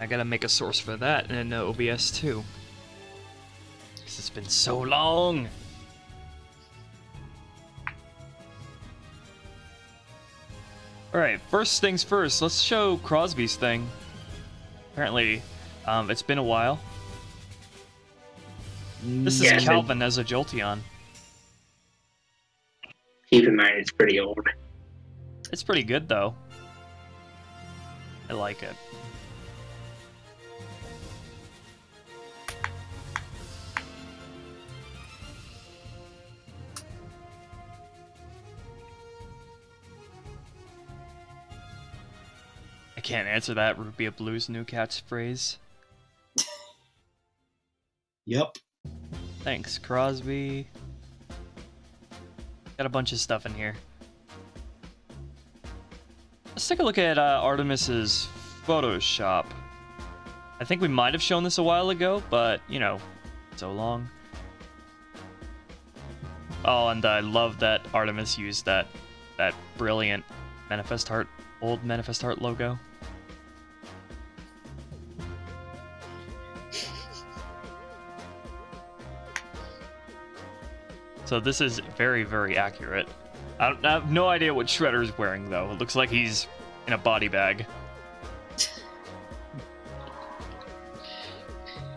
I gotta make a source for that in OBS too. Because it's been so long. Alright, first things first, let's show Crosby's thing. Apparently, it's been a while. This is Calvin as a Jolteon. Keep in mind, it's pretty old. It's pretty good, though. I like it. I can't answer that. Rubia Blue's new catchphrase. Yep. Thanks, Crosby. Got a bunch of stuff in here. Let's take a look at Artemis's Photoshop. I think we might have shown this a while ago, but, you know, so long. Oh, and I love that Artemis used that brilliant Manifest Art, old Manifest Art logo. So this is very, very accurate. I have no idea what Shredder's wearing, though. It looks like he's in a body bag.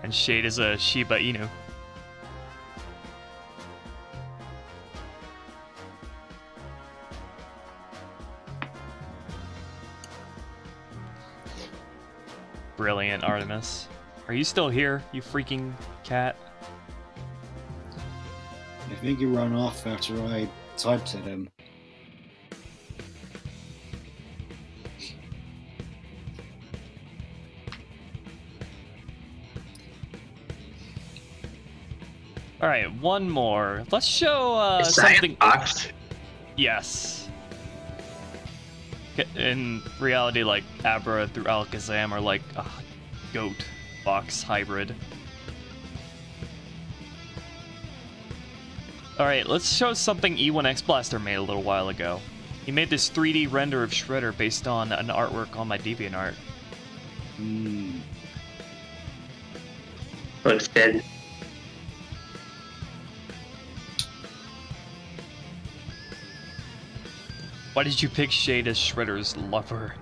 And Shade is a Shiba Inu. Brilliant, Artemis. Are you still here, you freaking cat? I think he ran off after I typed at him. All right, one more. Let's show Is something. boxed? Yes. In reality, like Abra through Alakazam are like a goat box hybrid. All right, let's show something E1X Blaster made a little while ago. He made this 3D render of Shredder based on an artwork on my DeviantArt. Looks good. Why did you pick Shade as Shredder's lover?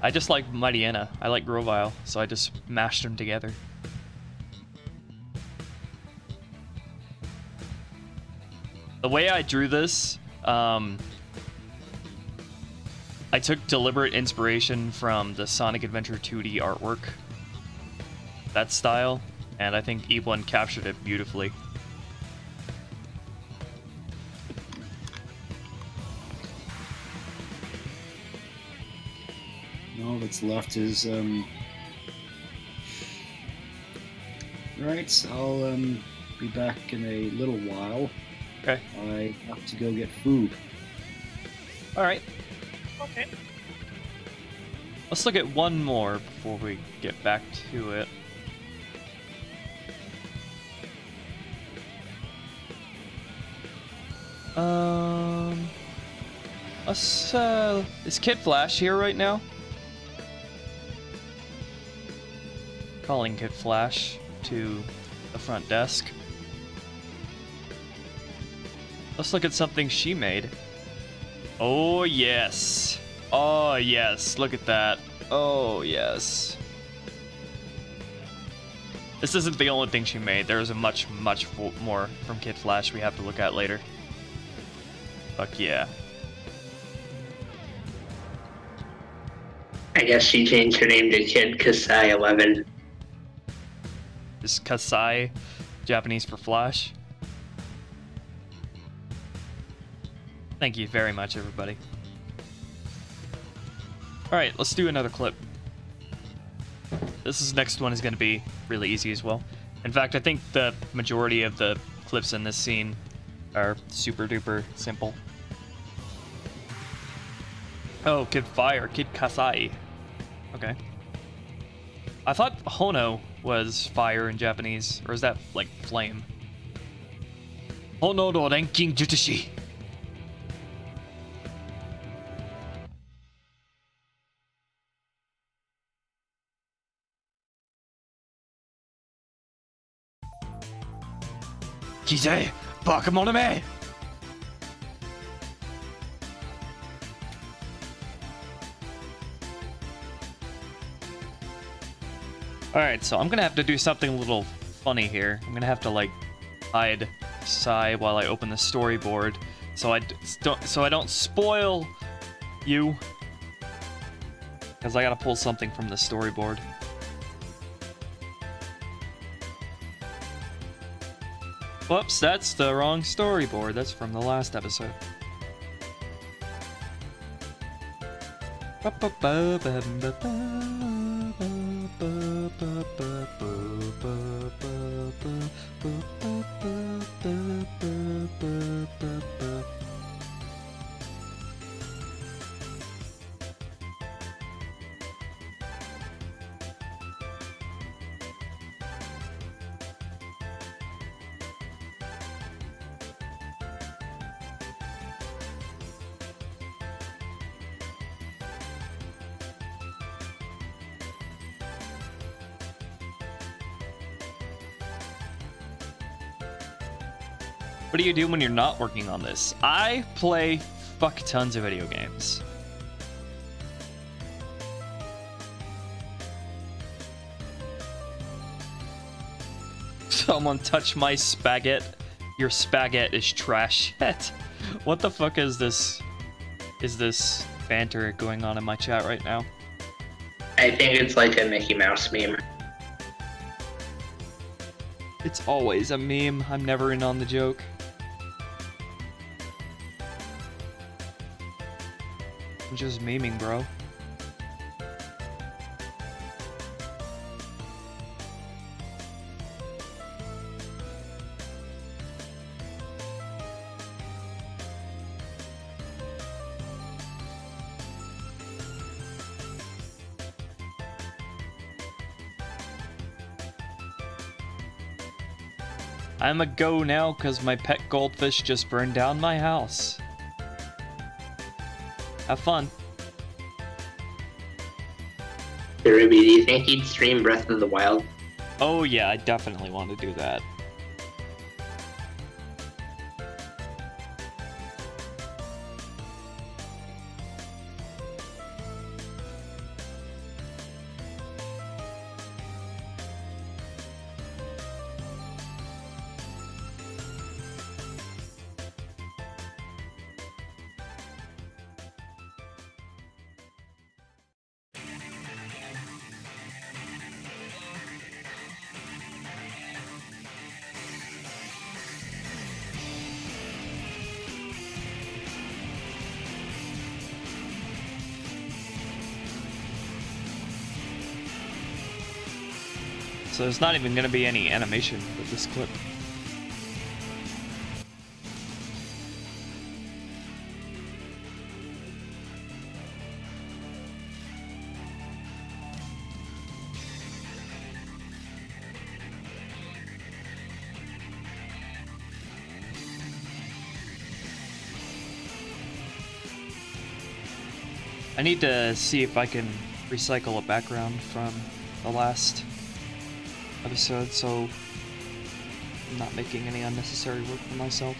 I just like Mightyena. I like Grovyle, so I just mashed them together. The way I drew this, I took deliberate inspiration from the Sonic Adventure 2D artwork. That style, and I think E1 captured it beautifully. All that's left is right. I'll be back in a little while. Okay. I have to go get food. All right. Okay. Let's look at one more before we get back to it. Let's is Kid Flash here right now? Calling Kid Flash to the front desk. Let's look at something she made. Oh yes. Oh yes, look at that. Oh yes. This isn't the only thing she made. There is a much more from Kid Flash we have to look at later. Fuck yeah. I guess she changed her name to Kid Kasai 11. Is Kasai Japanese for Flash? Thank you very much, everybody. Alright, let's do another clip. Next one is going to be really easy as well. In fact, I think the majority of the clips in this scene are super duper simple. Oh, Kid Fire, Kid Kasai. Okay. I thought Hono was fire in Japanese, or is that like flame? Hono no Renkin Jutushi. Kizei, Bakamon me! Alright, so I'm gonna have to do something a little funny here. I'm gonna have to like hide Sai while I open the storyboard, so I don't spoil you, because I gotta pull something from the storyboard. Whoops, that's the wrong storyboard. That's from the last episode. What do you do when you're not working on this? I play fuck tons of video games. Someone touch my spaghetti. Your spaghetti is trash. What the fuck is this? Is this banter going on in my chat right now? I think it's like a Mickey Mouse meme. It's always a meme. I'm never in on the joke. I'm just memeing, bro. I'm a go now because my pet goldfish just burned down my house. Have fun. Hey, Ruby, do you think he'd stream Breath of the Wild? Oh yeah, I definitely want to do that. So there's not even going to be any animation with this clip. I need to see if I can recycle a background from the last episode, so I'm not making any unnecessary work for myself.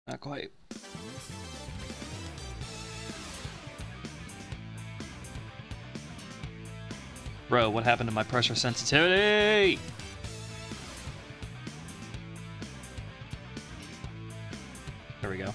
Not quite. Bro, what happened to my pressure sensitivity? There we go.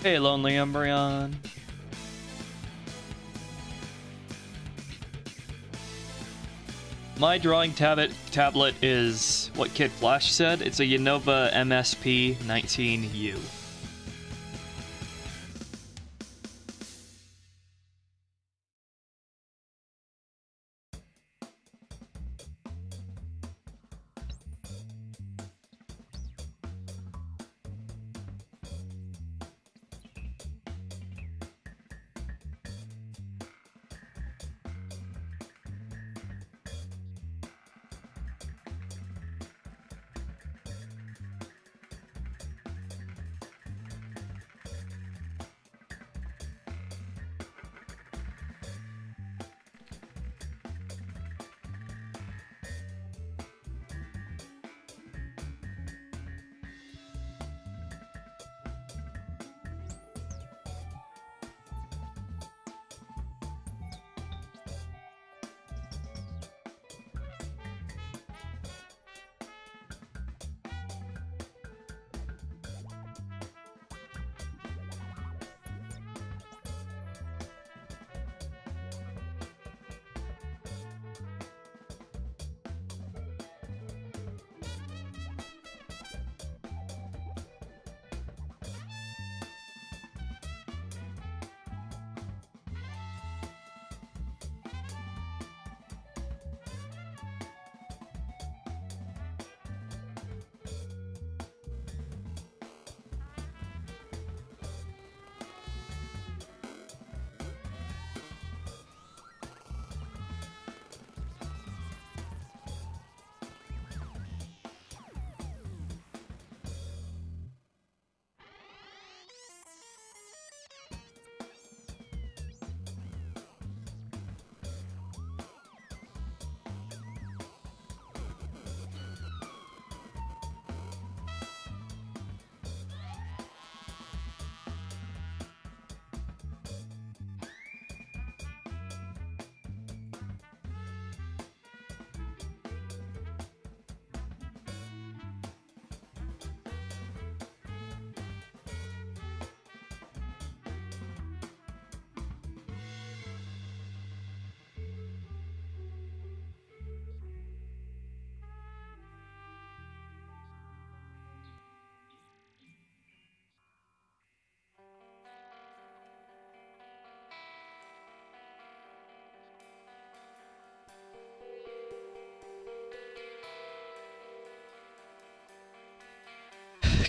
Hey, Lonely Umbreon. My drawing tablet is what Kid Flash said. It's a Unova MSP 19U.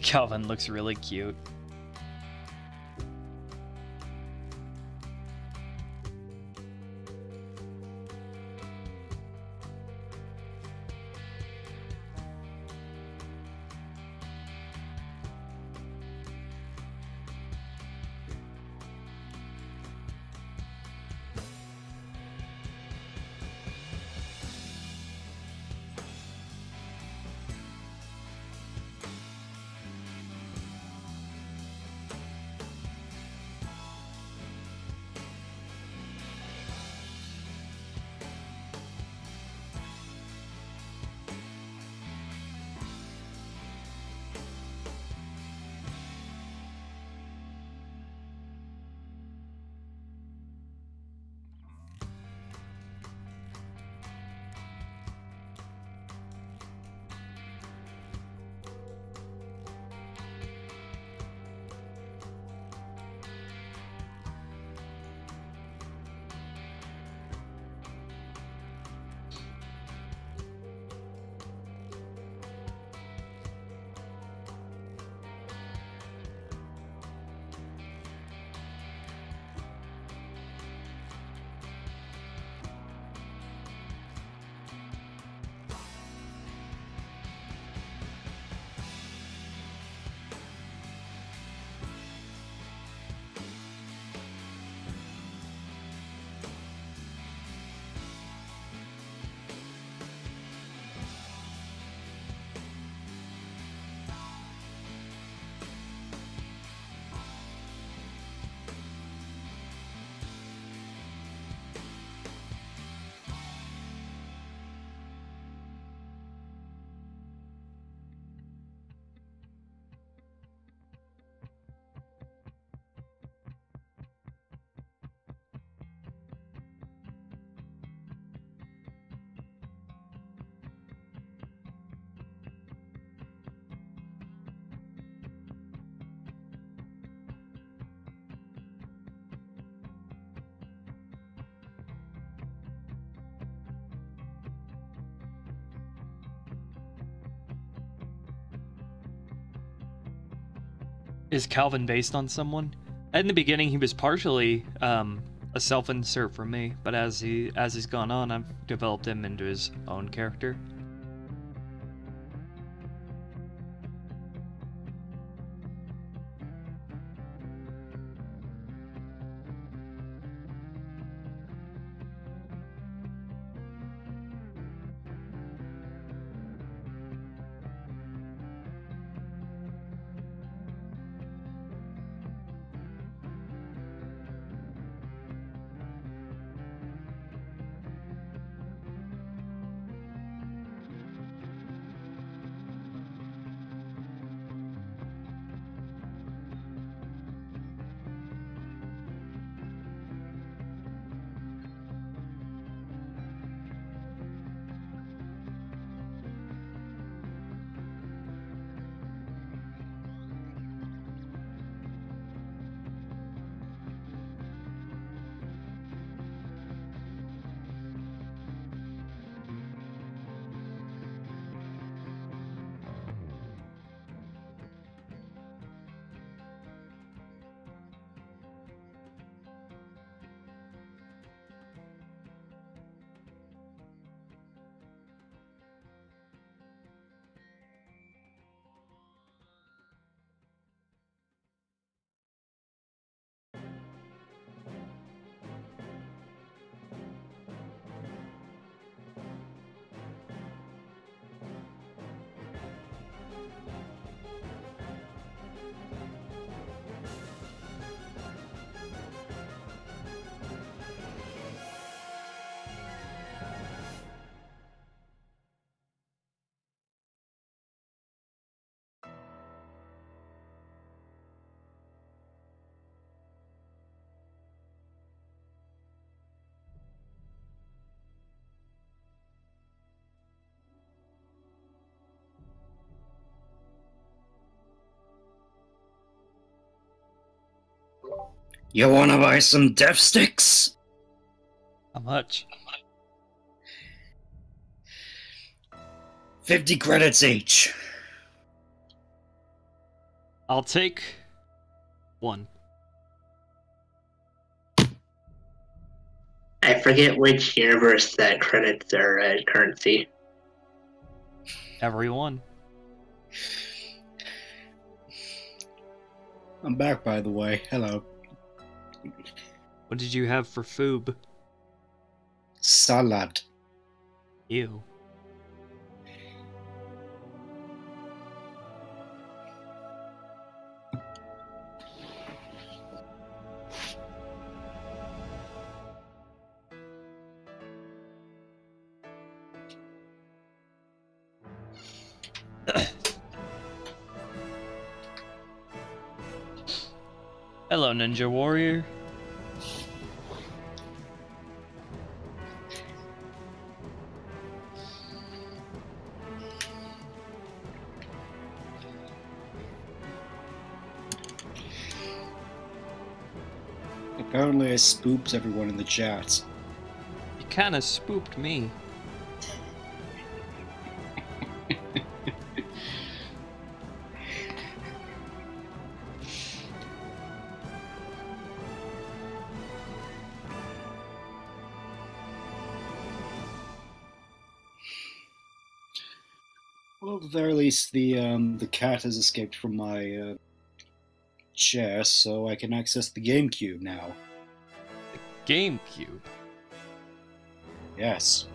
Calvin looks really cute. Is Calvin based on someone? In the beginning, he was partially a self-insert for me, but as he's gone on, I've developed him into his own character. You wanna buy some death sticks? How much? 50 credits each. I'll take one. I forget which universe that credits are currency. Everyone. I'm back, by the way. Hello. What did you have for food? Salad. Ew. Hello, Ninja Warrior. Apparently I spooked everyone in the chat. You kinda spooked me. Well, at the very least, the cat has escaped from my chair, so I can access the GameCube now. GameCube. Yes.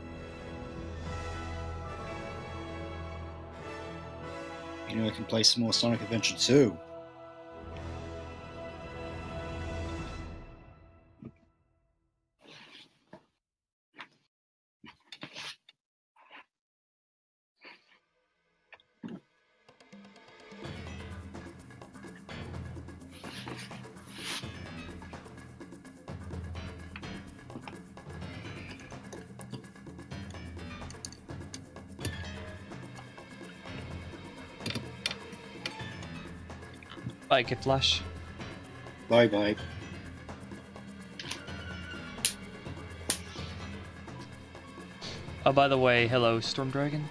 You know, I can play some more Sonic Adventure 2. Bye, Kid Flash. Bye bye. Oh, by the way, hello, Storm Dragon.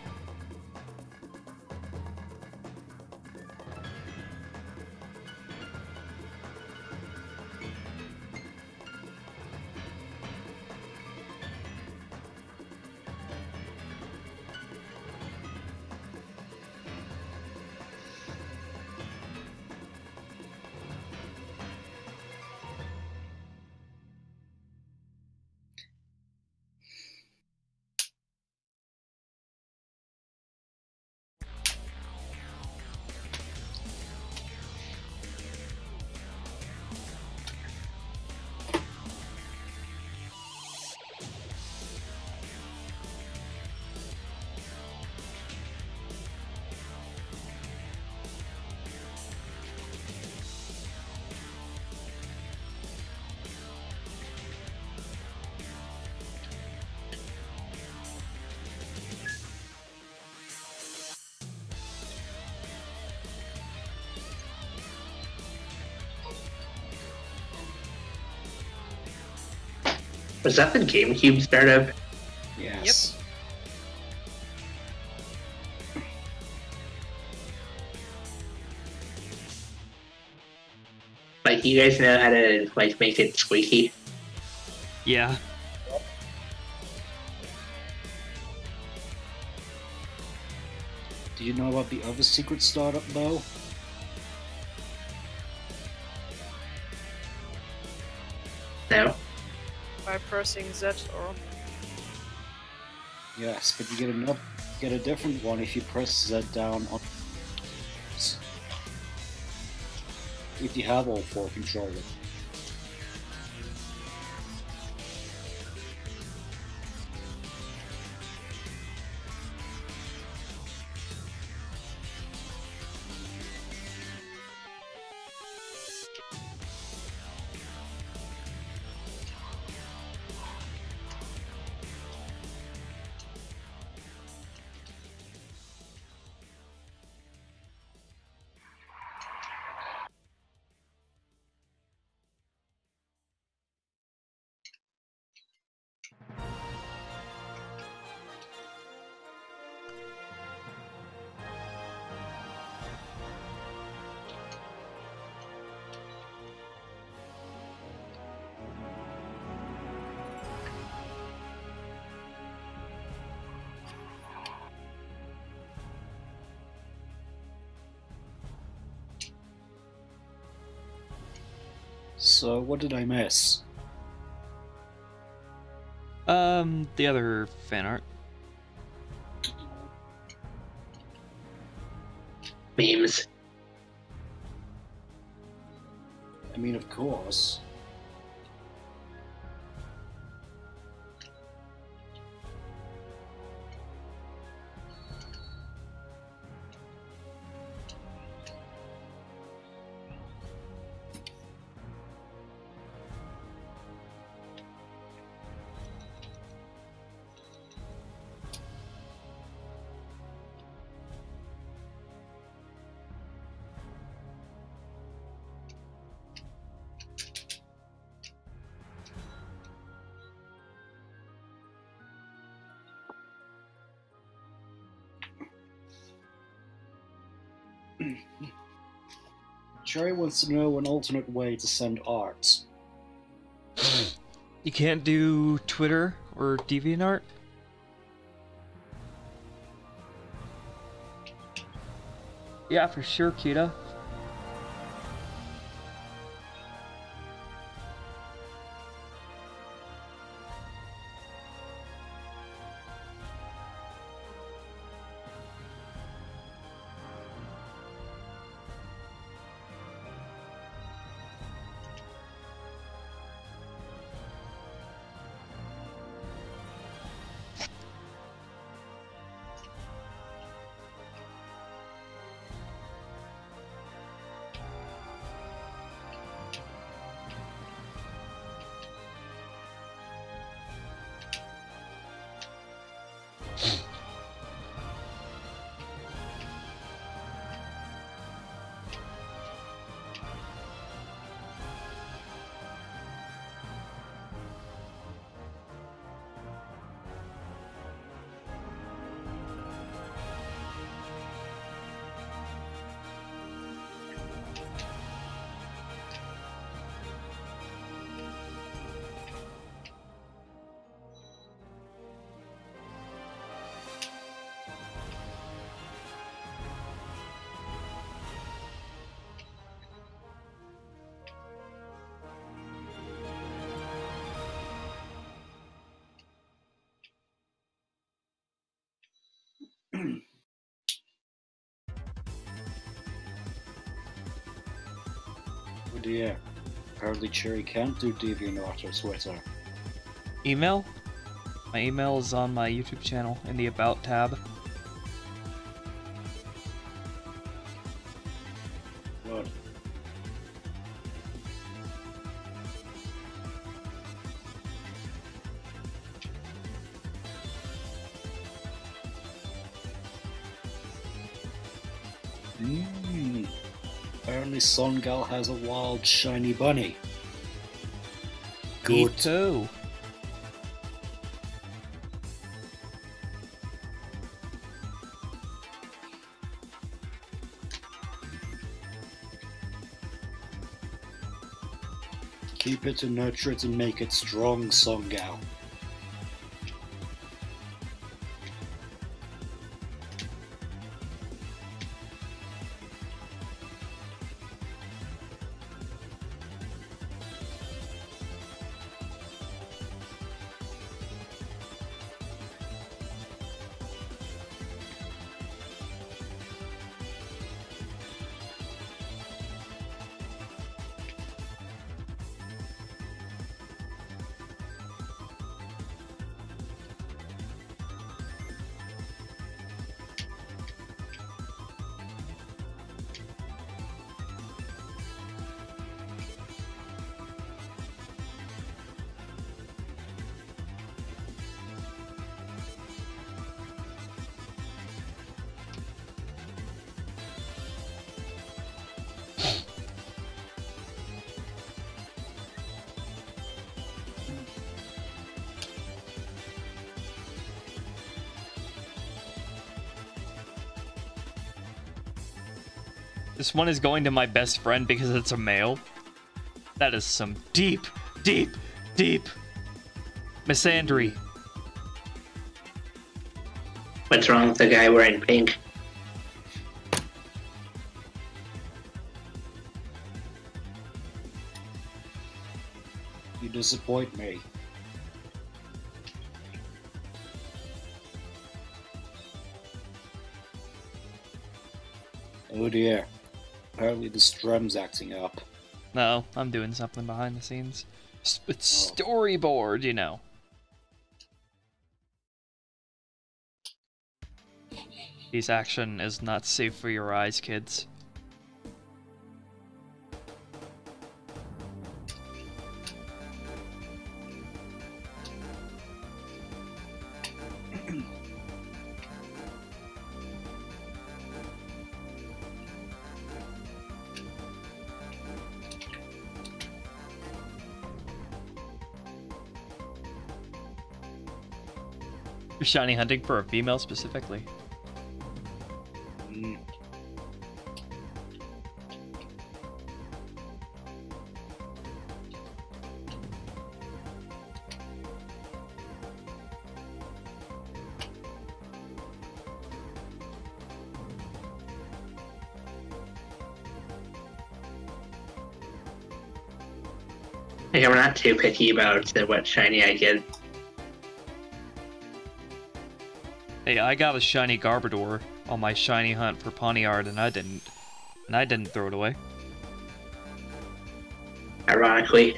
Was that the GameCube startup? Yes. Like, you guys know how to like make it squeaky? Yeah. Do you know about the other secret startup though? No. By pressing Z or... Yes, but you get a different one if you press Z down on. If you have all 4 controllers. So, what did I miss? The other fan art. Memes. I mean, of course. Jerry wants to know an alternate way to send art. You can't do Twitter or DeviantArt? Yeah, for sure, Kita. Oh dear. Apparently Cherry can't do DeviantArt or Twitter. Email? My email is on my YouTube channel in the About tab. Good. Apparently Songal has a wild shiny bunny. Me Good. too. Keep it and nurture it and make it strong, Song Gal. This one is going to my best friend because it's a male. That is some deep, deep, deep misandry. What's wrong with the guy wearing pink? You disappoint me. Oh dear. Apparently the strum's acting up. No, I'm doing something behind the scenes. It's storyboard, you know. This action is not safe for your eyes, kids. You're shiny hunting for a female specifically. Like, I'm not too picky about what shiny I get. Hey, I got a shiny Garbodor on my shiny hunt for Pawniard, and I didn't throw it away. Ironically.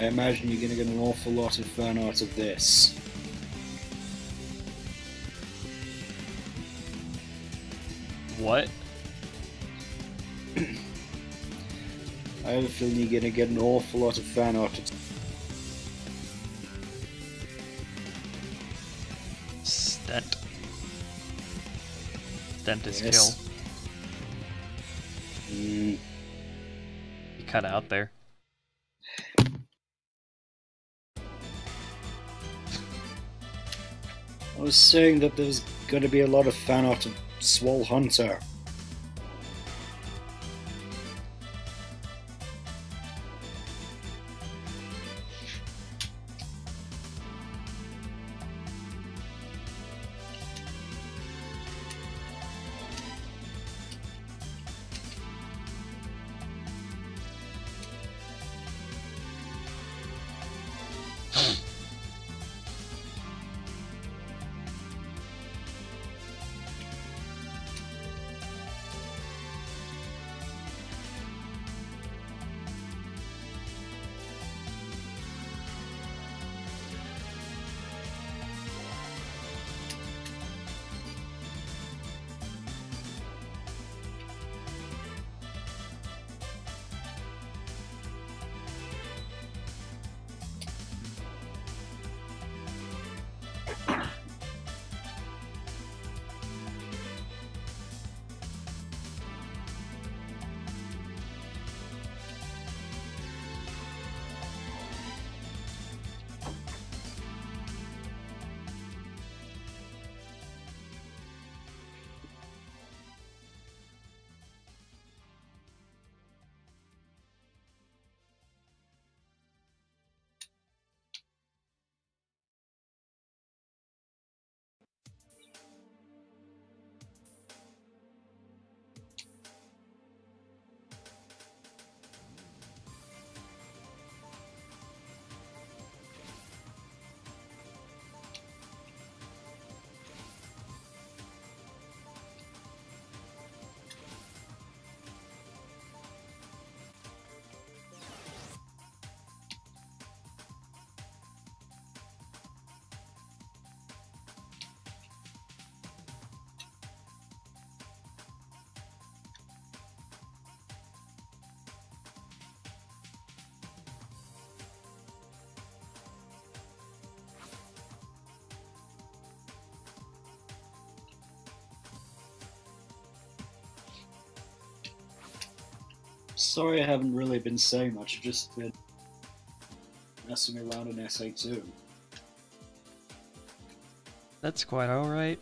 I imagine you're going to get an awful lot of fan art of this. What? I have a feeling you're going to get an awful lot of fan art of Stent. Stent is Yes. kill. You cut out there. I was saying that there's going to be a lot of fan art of Swole Hunter. Sorry I haven't really been saying much, I've just been messing around in SA2. That's quite alright.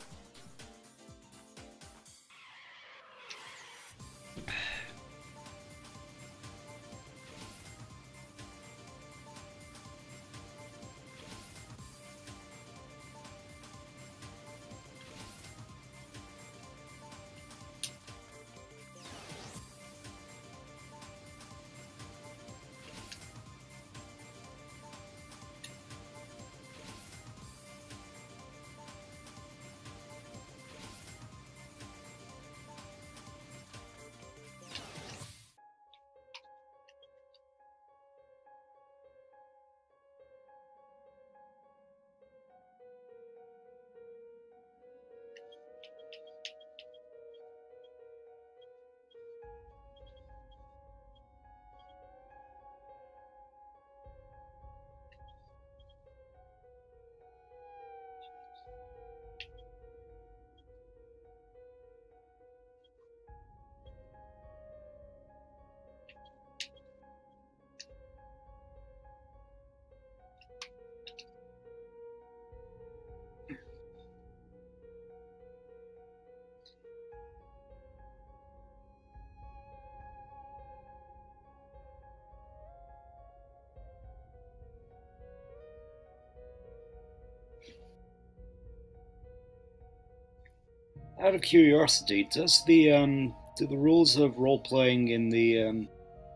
Out of curiosity, do the rules of role playing in the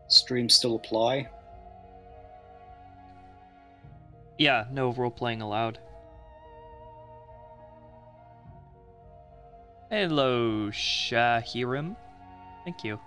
stream still apply? Yeah, no role playing allowed. Hello, Shahirim. Thank you.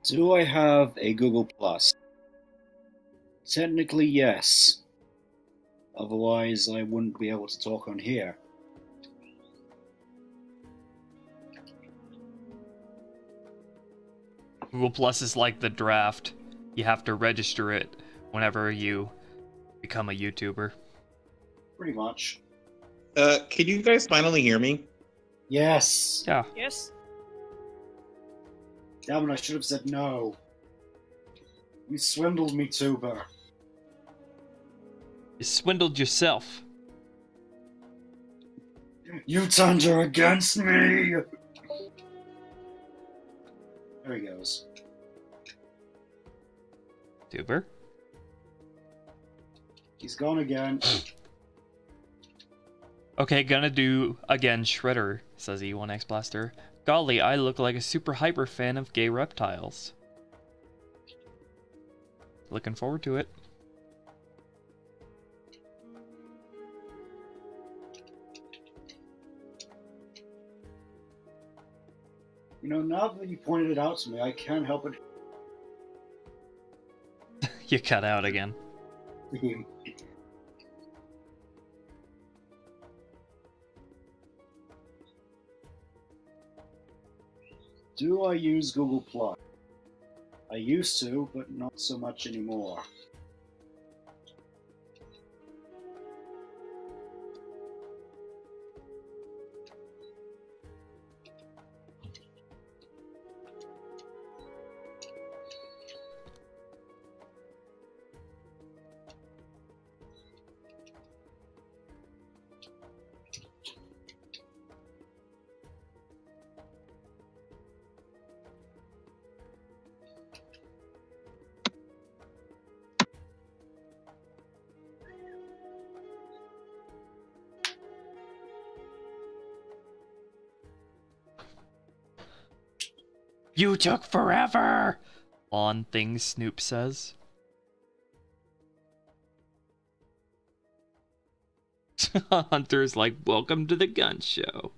Do I have a Google Plus? Technically, yes. Otherwise, I wouldn't be able to talk on here. Google Plus is like the draft. You have to register it whenever you become a YouTuber. Pretty much. Can you guys finally hear me? Yes. Yeah. Yes. Damn it, I should have said no. You swindled me, Tuber. You swindled yourself. You turned her against me! There he goes. Tuber? He's gone again. Okay, gonna do again Shredder, says E1X Blaster. Golly, I look like a super hyper fan of gay reptiles. Looking forward to it. You know, now that you pointed it out to me, I can't help it. You cut out again. Do I use Google Plus? I used to, but not so much anymore. You took forever! On things Snoop says. Hunter's like, welcome to the gun show.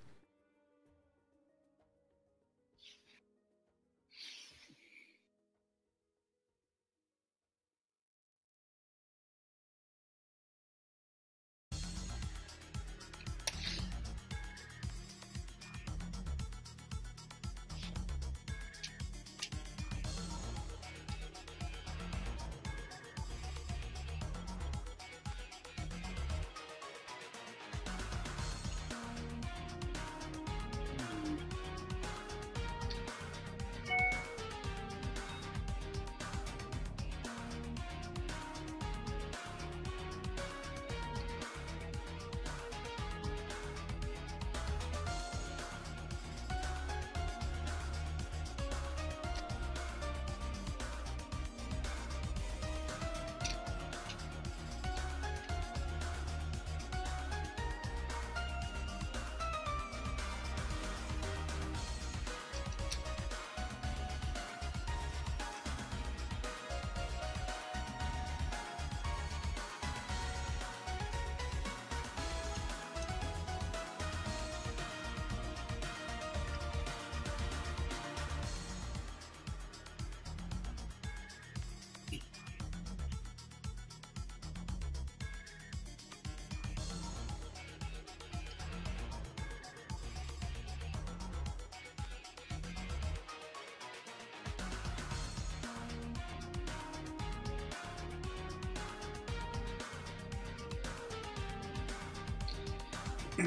A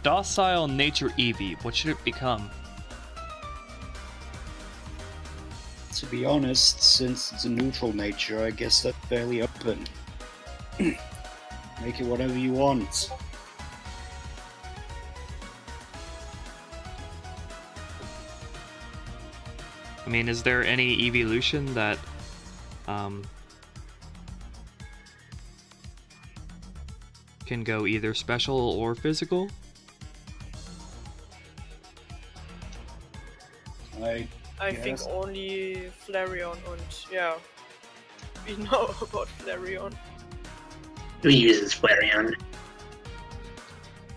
docile nature Eevee, what should it become? To be honest, since it's a neutral nature, I guess that's fairly open. Make it whatever you want. I mean, is there any evolution that can go either special or physical? I think only Flareon and yeah, we know about Flareon. Who uses Flareon?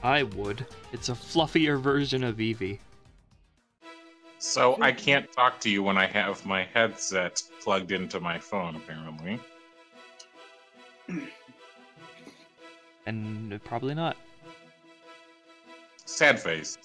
I would. It's a fluffier version of Eevee. So I can't talk to you when I have my headset plugged into my phone, apparently. And probably not. Sad face.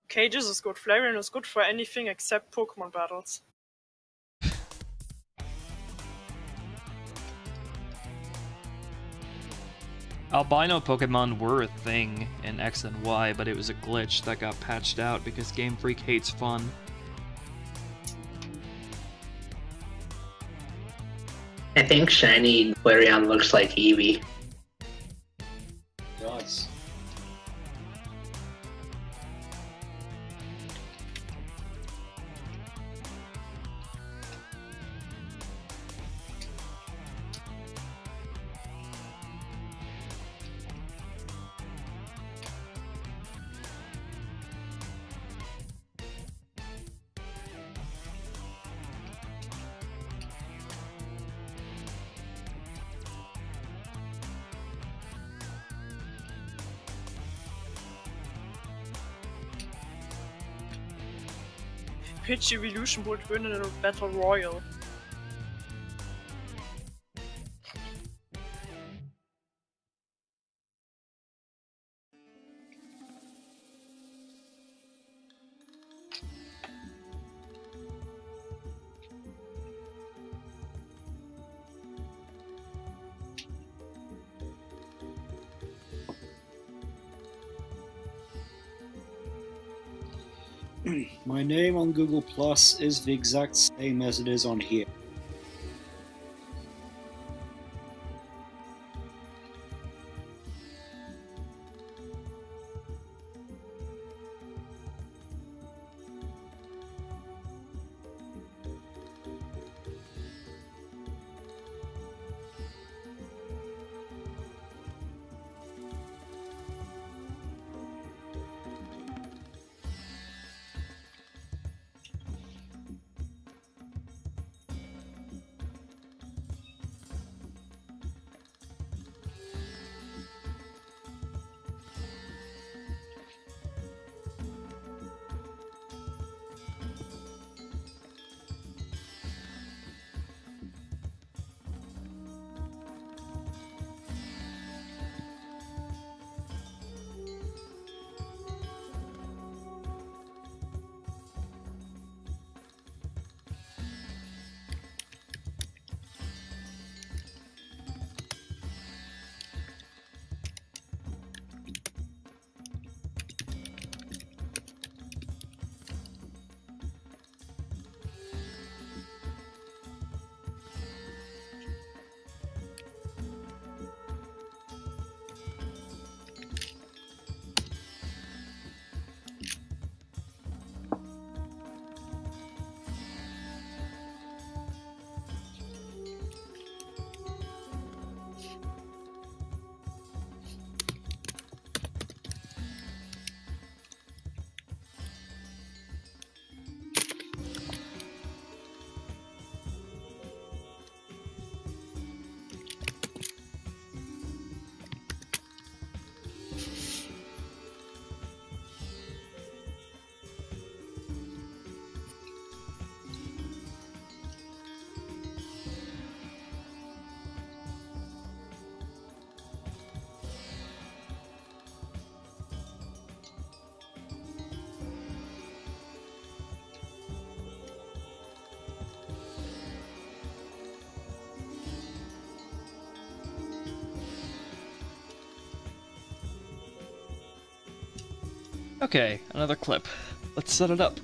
Cages is good. Flareon is good for anything except Pokemon battles. Albino Pokemon were a thing in X and Y, but it was a glitch that got patched out because Game Freak hates fun. I think shiny Flareon looks like Eevee. It does. Which evolution would win in a battle royal? My name on Google Plus is the exact same as it is on here. Okay, another clip. Let's set it up.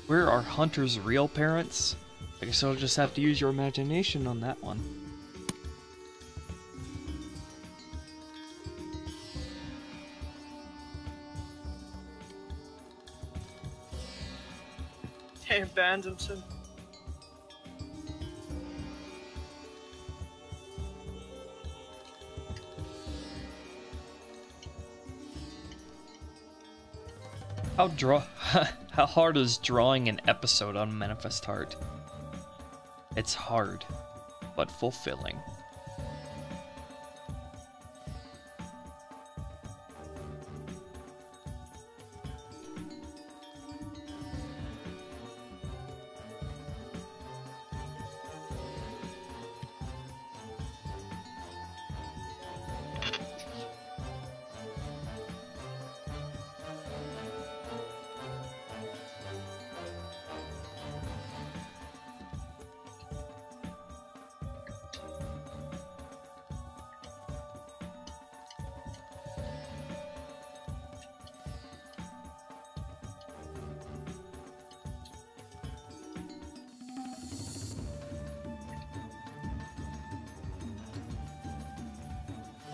Where are Hunter's real parents? I guess I'll just have to use your imagination on that one. They abandoned him. How hard is drawing an episode on Manifest Heart? It's hard, but fulfilling.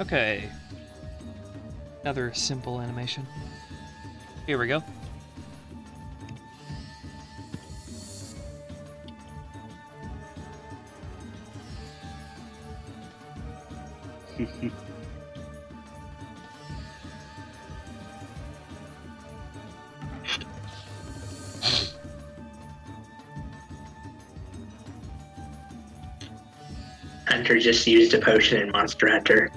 Okay. Another simple animation. Here we go. Hunter just used a potion in Monster Hunter.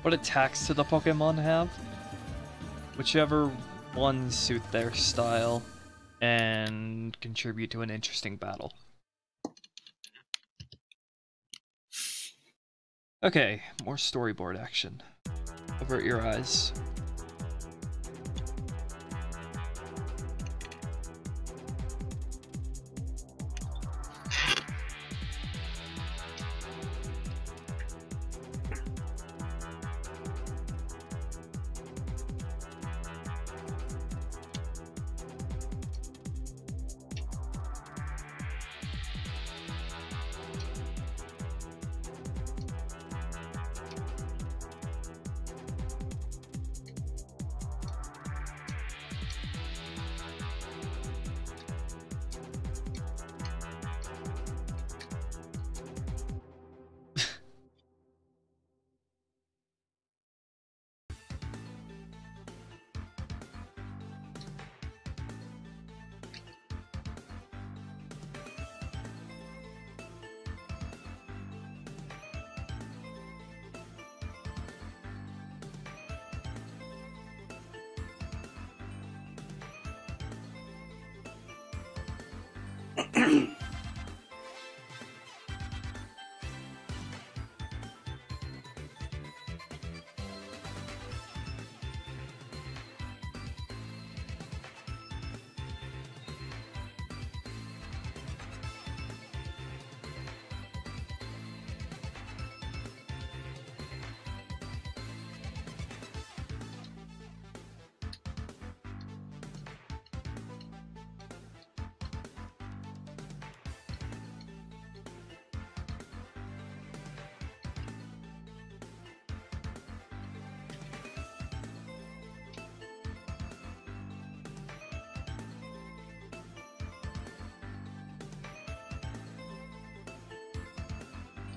What attacks do the Pokemon have? Whichever ones suit their style and contribute to an interesting battle. Okay, more storyboard action. Avert your eyes.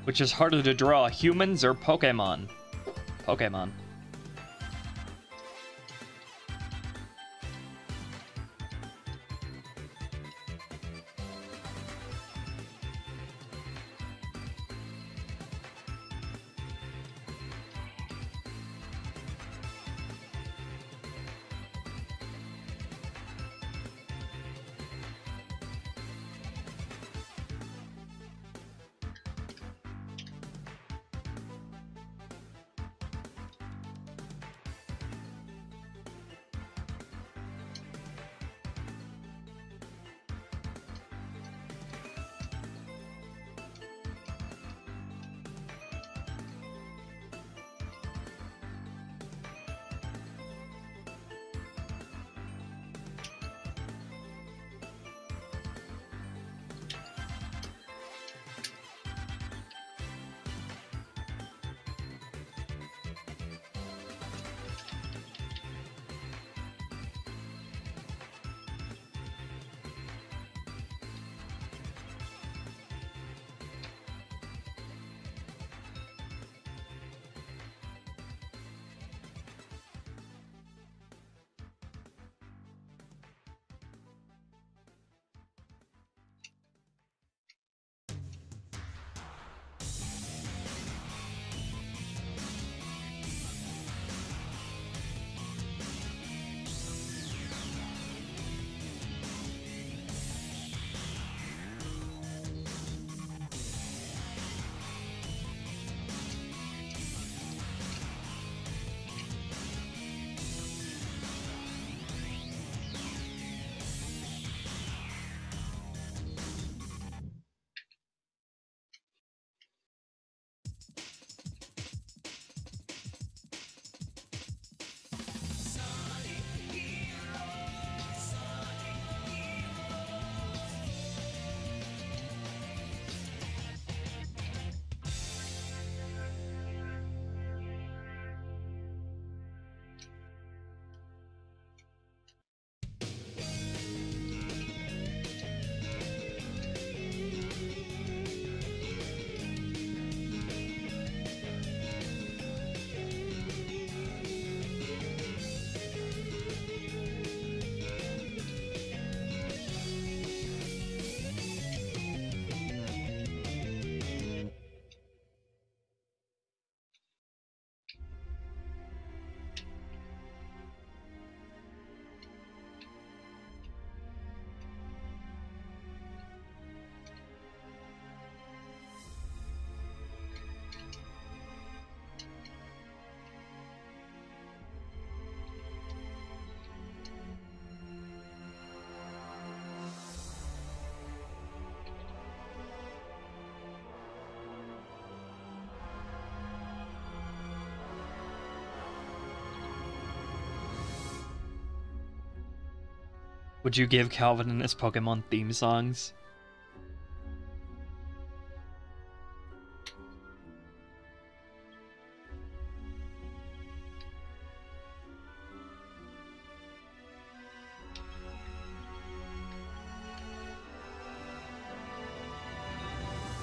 Which is harder to draw, humans or Pokemon? Pokemon. Would you give Calvin and his Pokemon theme songs?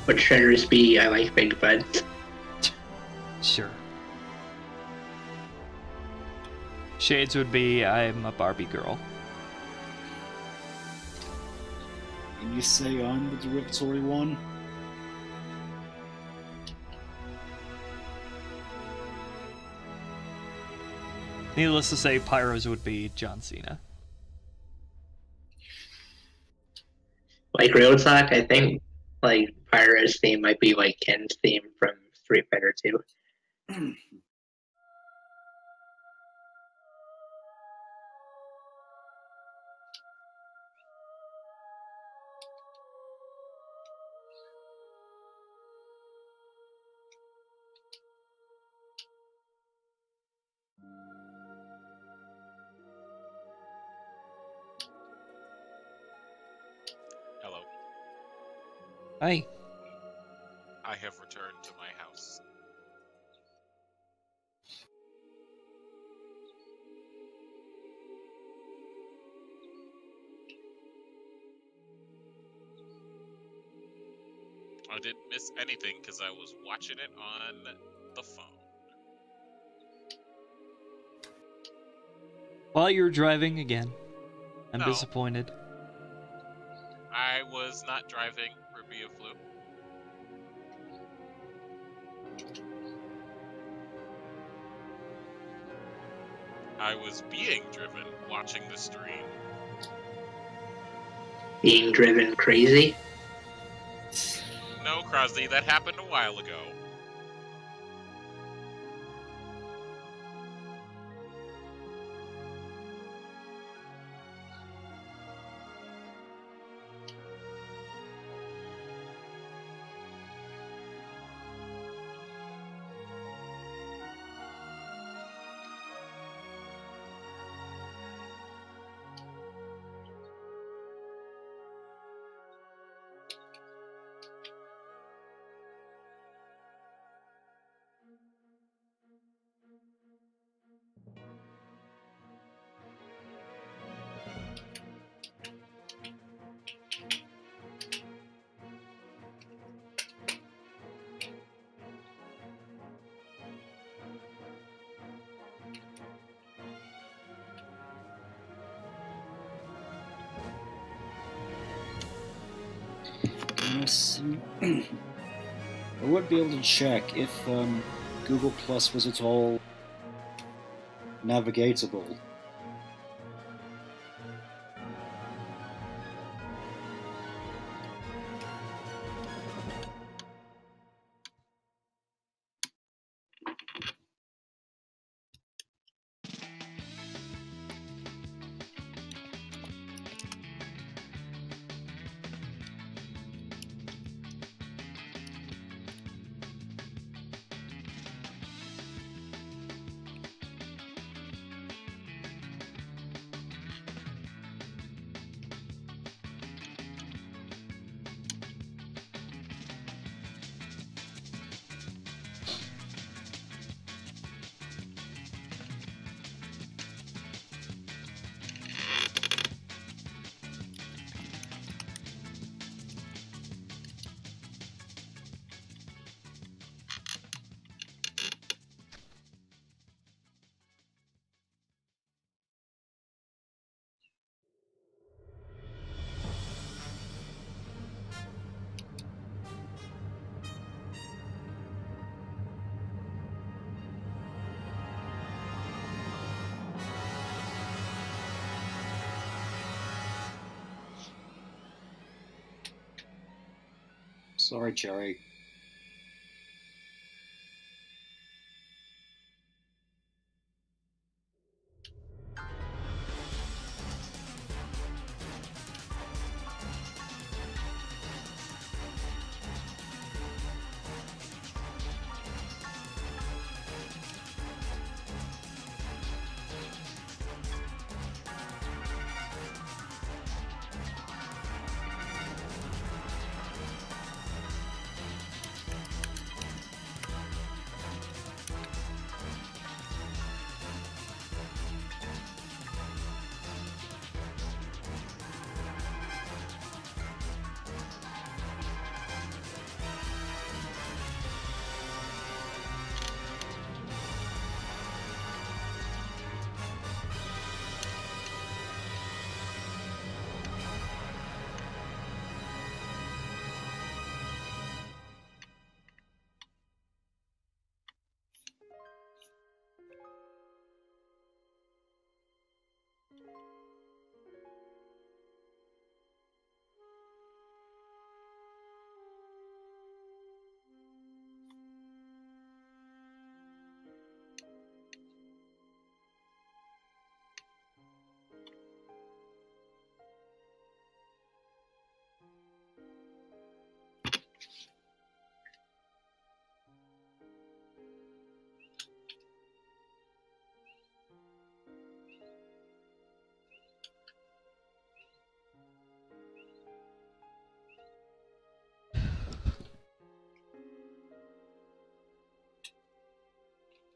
Would Shredders be I like big buds? Sure. Shades would be I'm a Barbie girl. And you say I'm the derogatory one? Needless to say, Pyro's would be John Cena. Like Real Talk, I think like Pyro's theme might be like Ken's theme from Street Fighter 2. Hello. Hi. I have returned to my house. I didn't miss anything because I was watching it on the phone. While you were driving again, I'm No. disappointed. I was not driving Rubia Flu. I was being driven watching the stream. Being driven crazy? No, Crosley, that happened a while ago. Yes. I would be able to check if Google Plus was at all navigatable. Sorry, Jerry.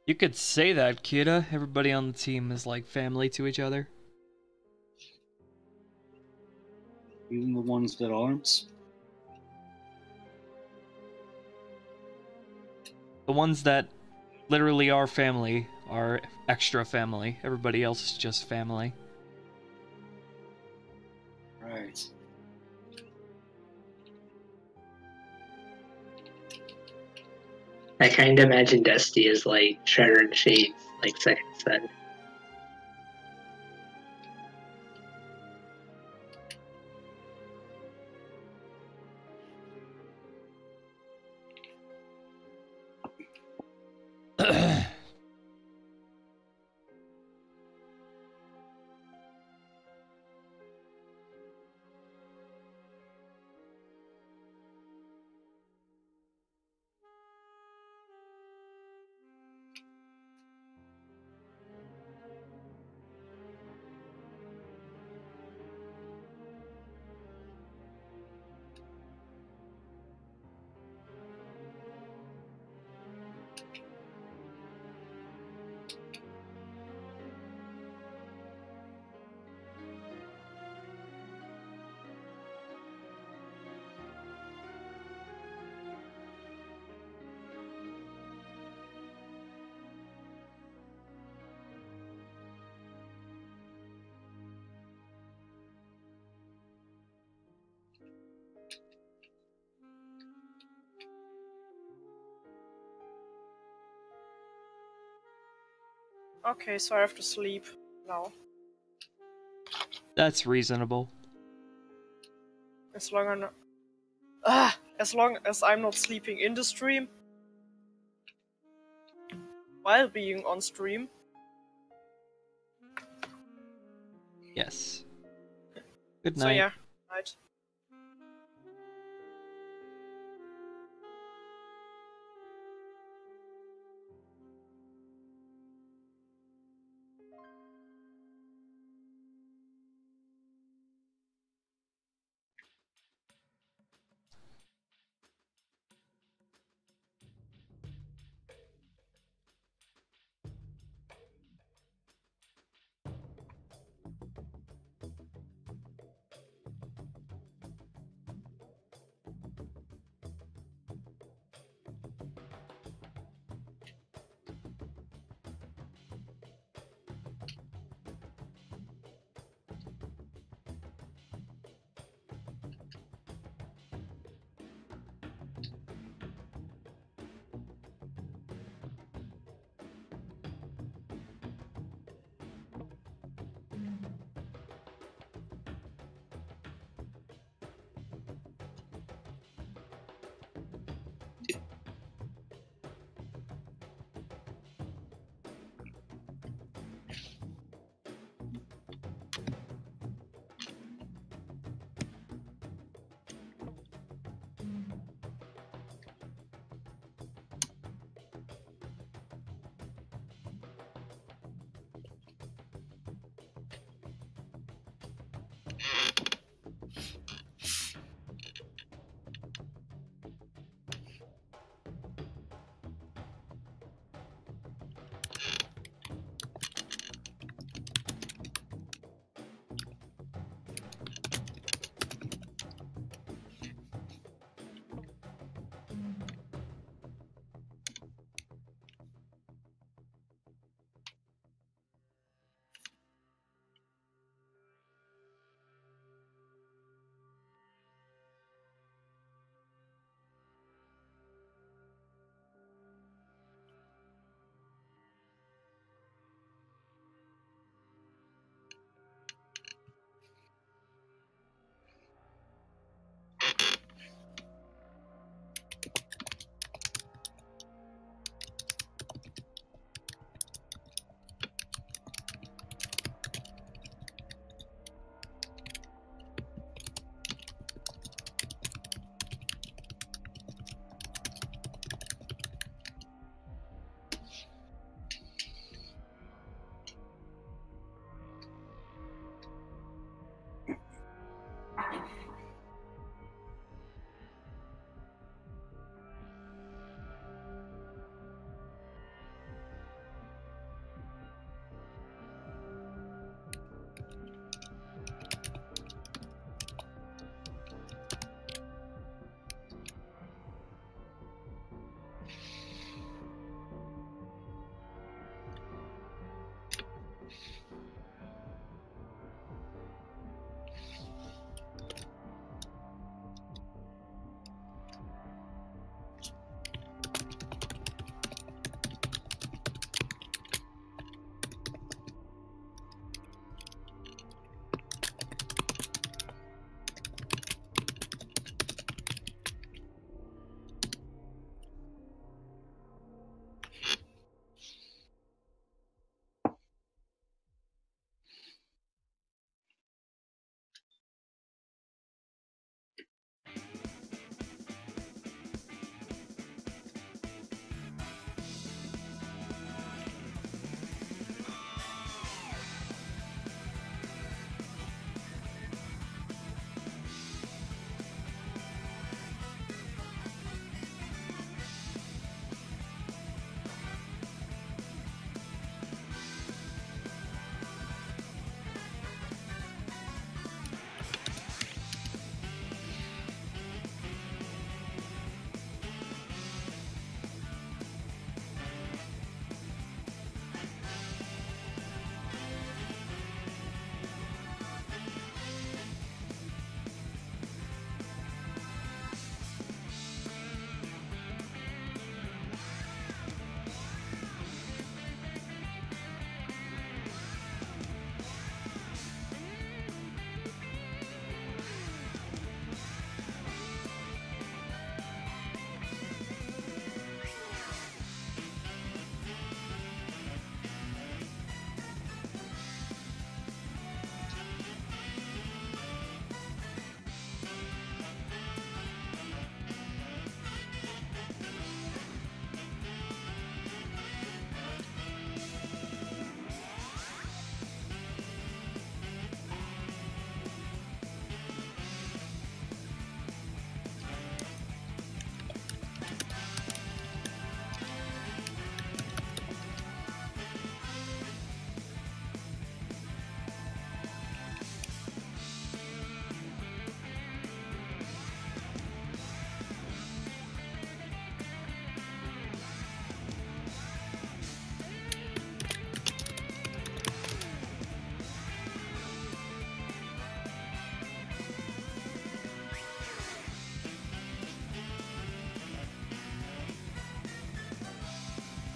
You could say that, Kira. Everybody on the team is like family to each other. Even the ones that aren't. The ones that literally are family are extra family. Everybody else is just family. Right. I kind of imagine Dusty as like Shredder and Shade's like second son. Okay, so I have to sleep now. That's reasonable. As long as I'm not sleeping in the stream while being on stream. Yes. Good night. So yeah, night.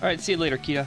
Alright, see you later, Kita.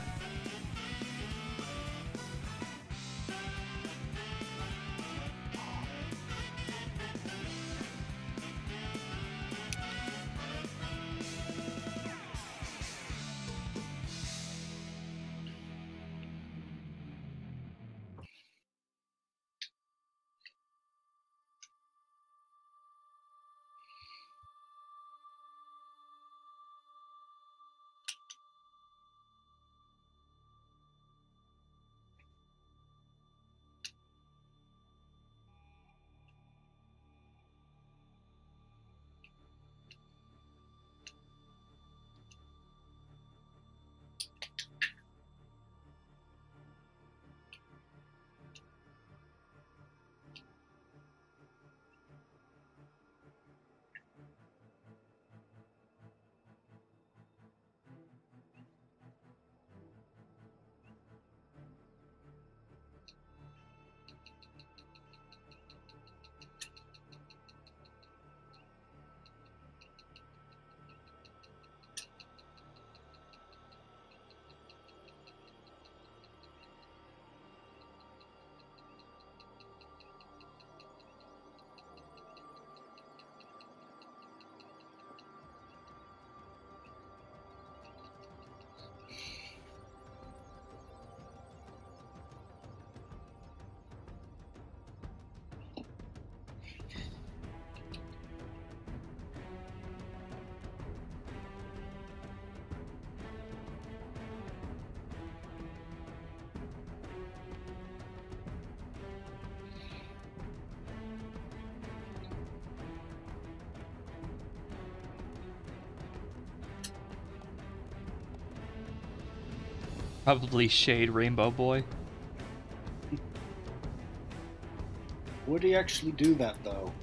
Probably Shade Rainbow Boy. Would he actually do that, though?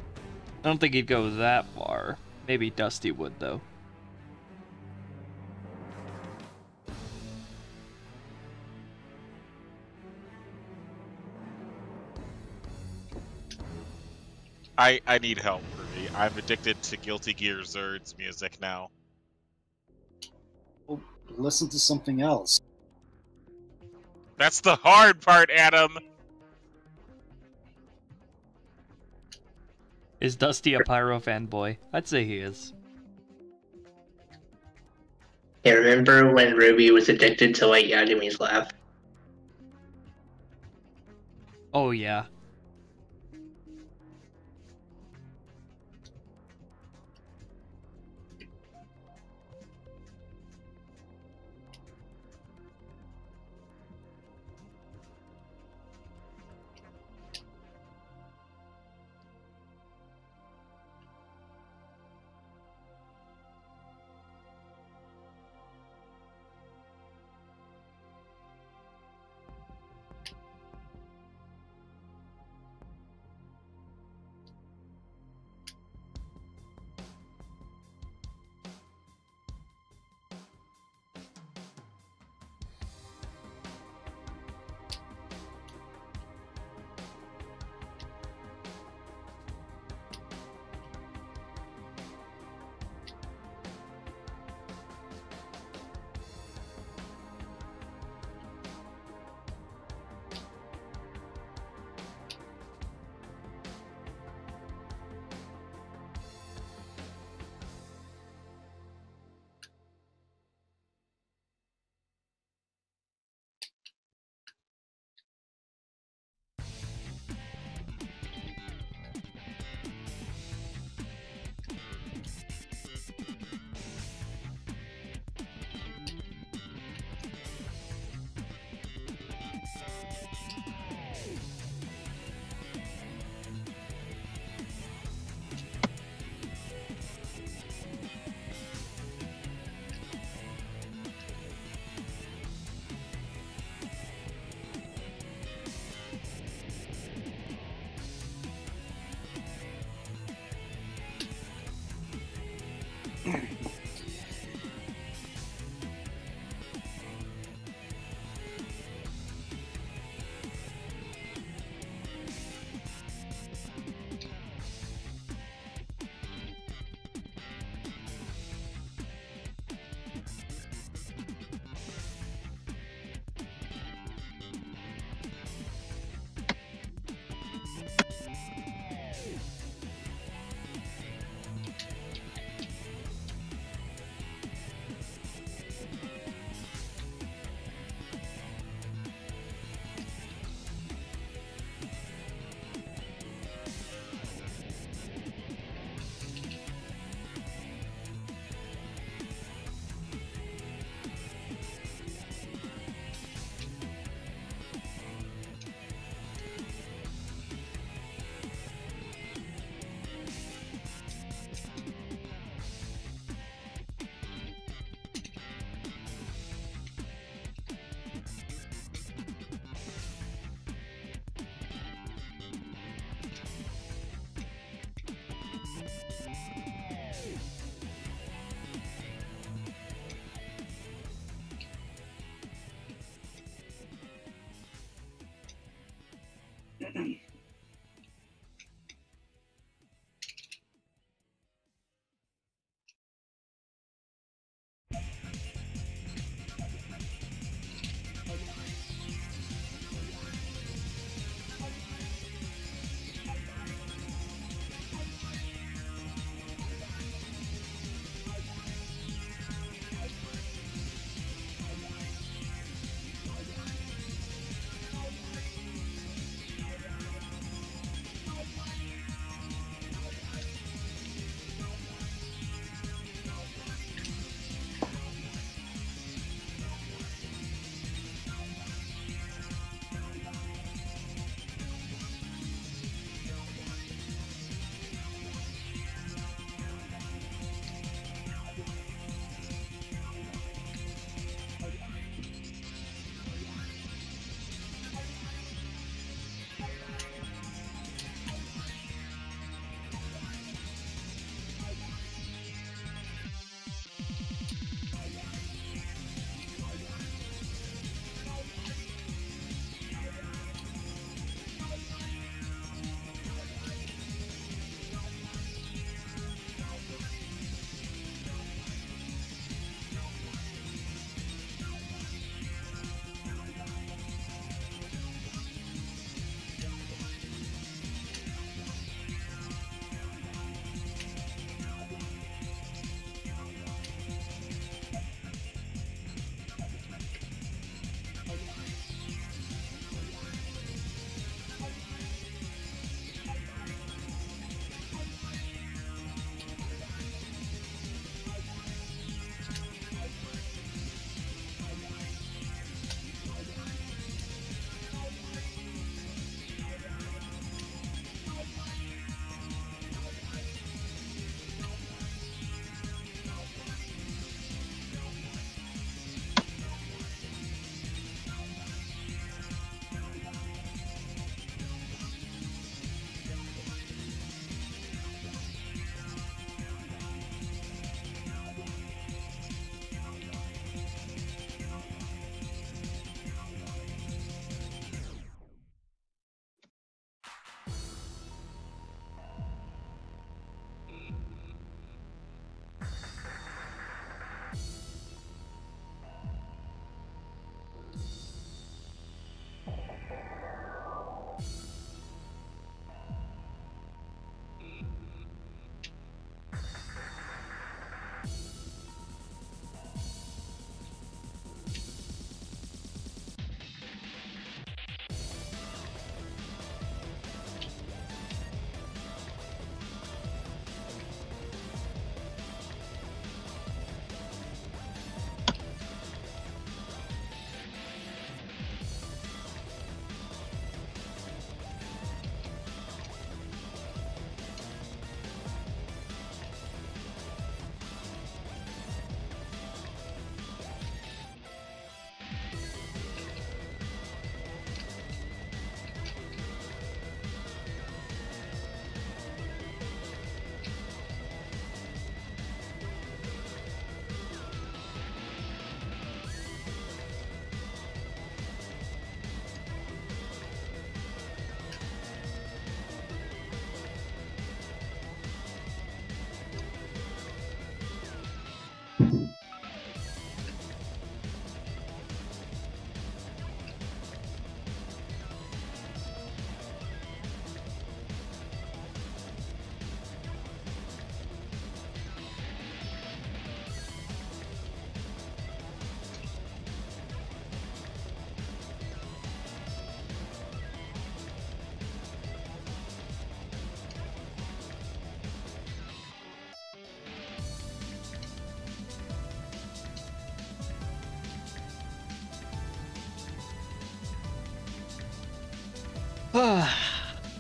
I don't think he'd go that far. Maybe Dusty would, though. I need help, Ruby. I'm addicted to Guilty Gear Zerd's music now. Oh, listen to something else. That's the hard part, Adam! Is Dusty a Pyro fanboy? I'd say he is. Yeah, remember when Ruby was addicted to Light Yagumi's laugh? Oh, yeah.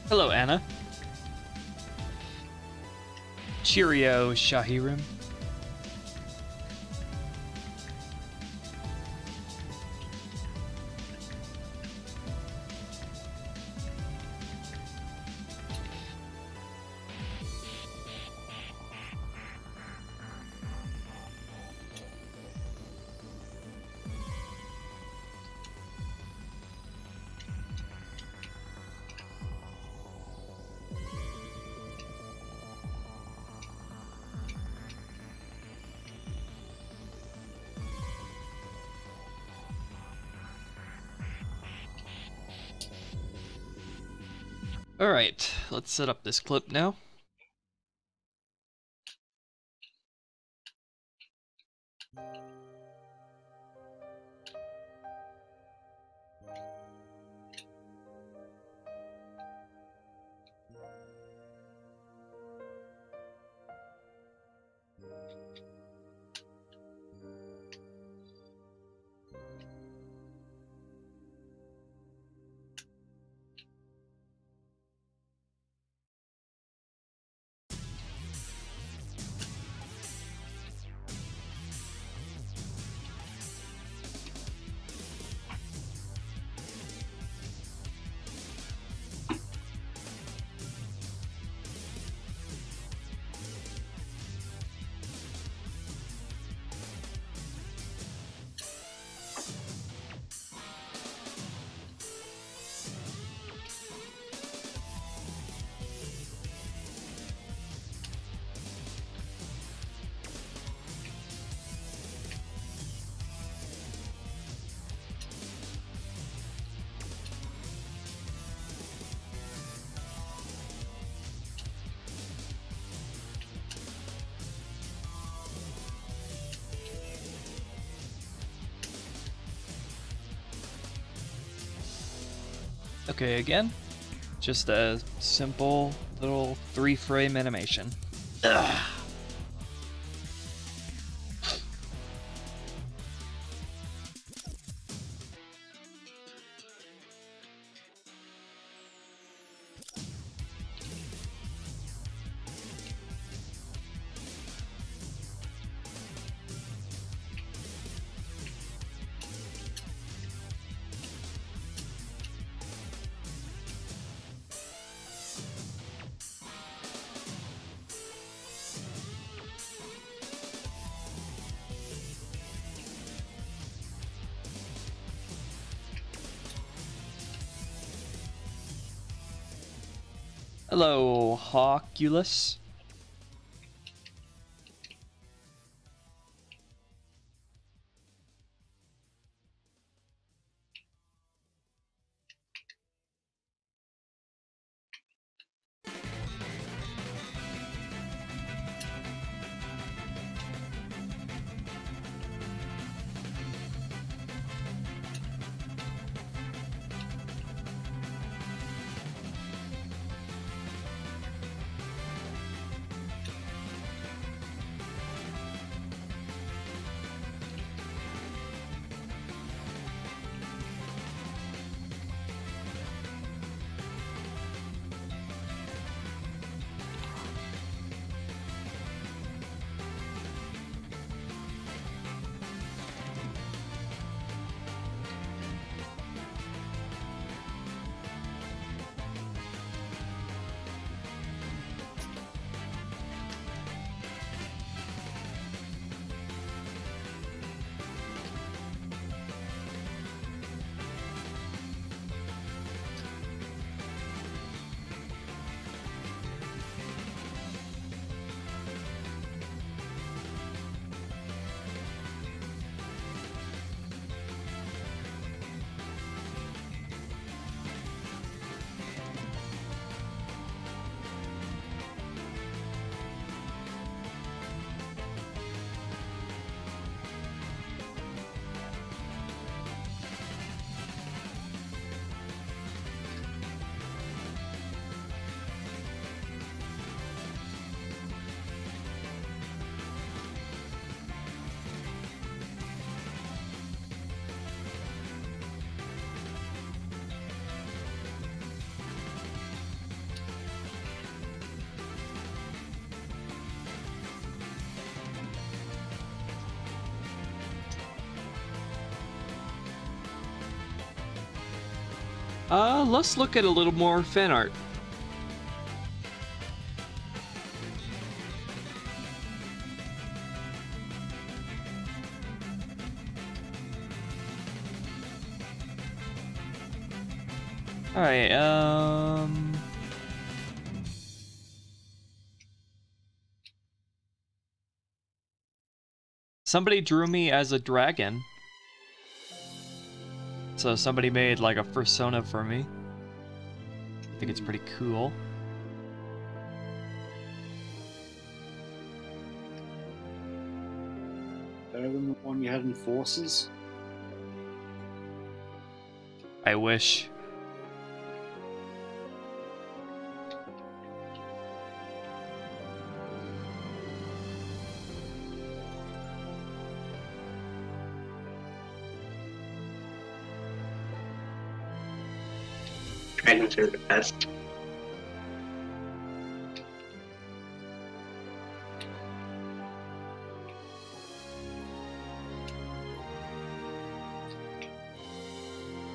Hello, Anna. Cheerio, Shahirim. Alright, let's set up this clip now. Okay, again, just a simple little 3-frame animation. Ugh. Hello, Hawkulus. Let's look at a little more fan art. Alright, somebody drew me as a dragon. So somebody made like a persona for me. I think it's pretty cool. Better than the one you had in Forces? I wish. Dragons are the best.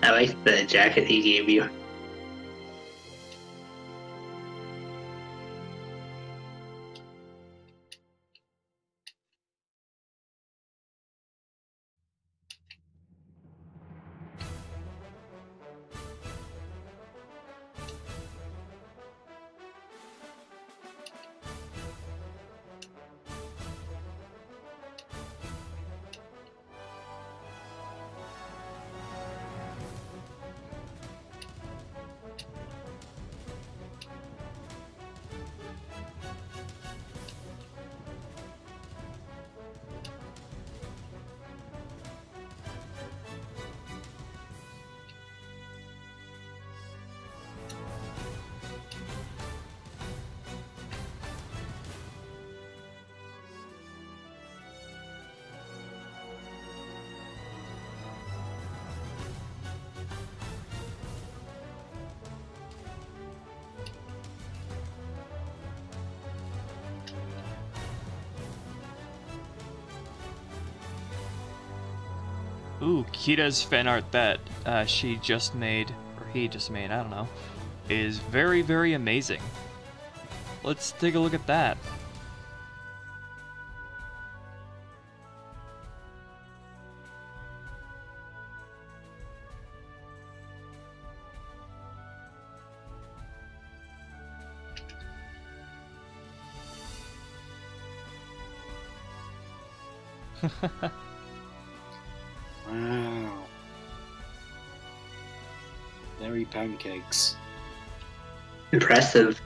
I like the jacket he gave you. Ooh, Kita's fan art that she just made, or he just made, I don't know, is very, very amazing. Let's take a look at that. Wow. Berry pancakes. Impressive.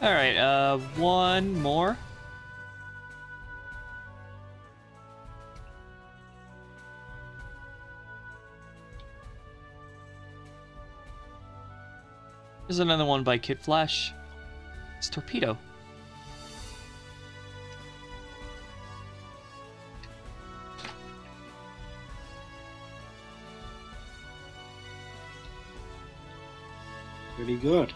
Alright, one more. There's another one by Kid Flash. It's Torpedo. Pretty good.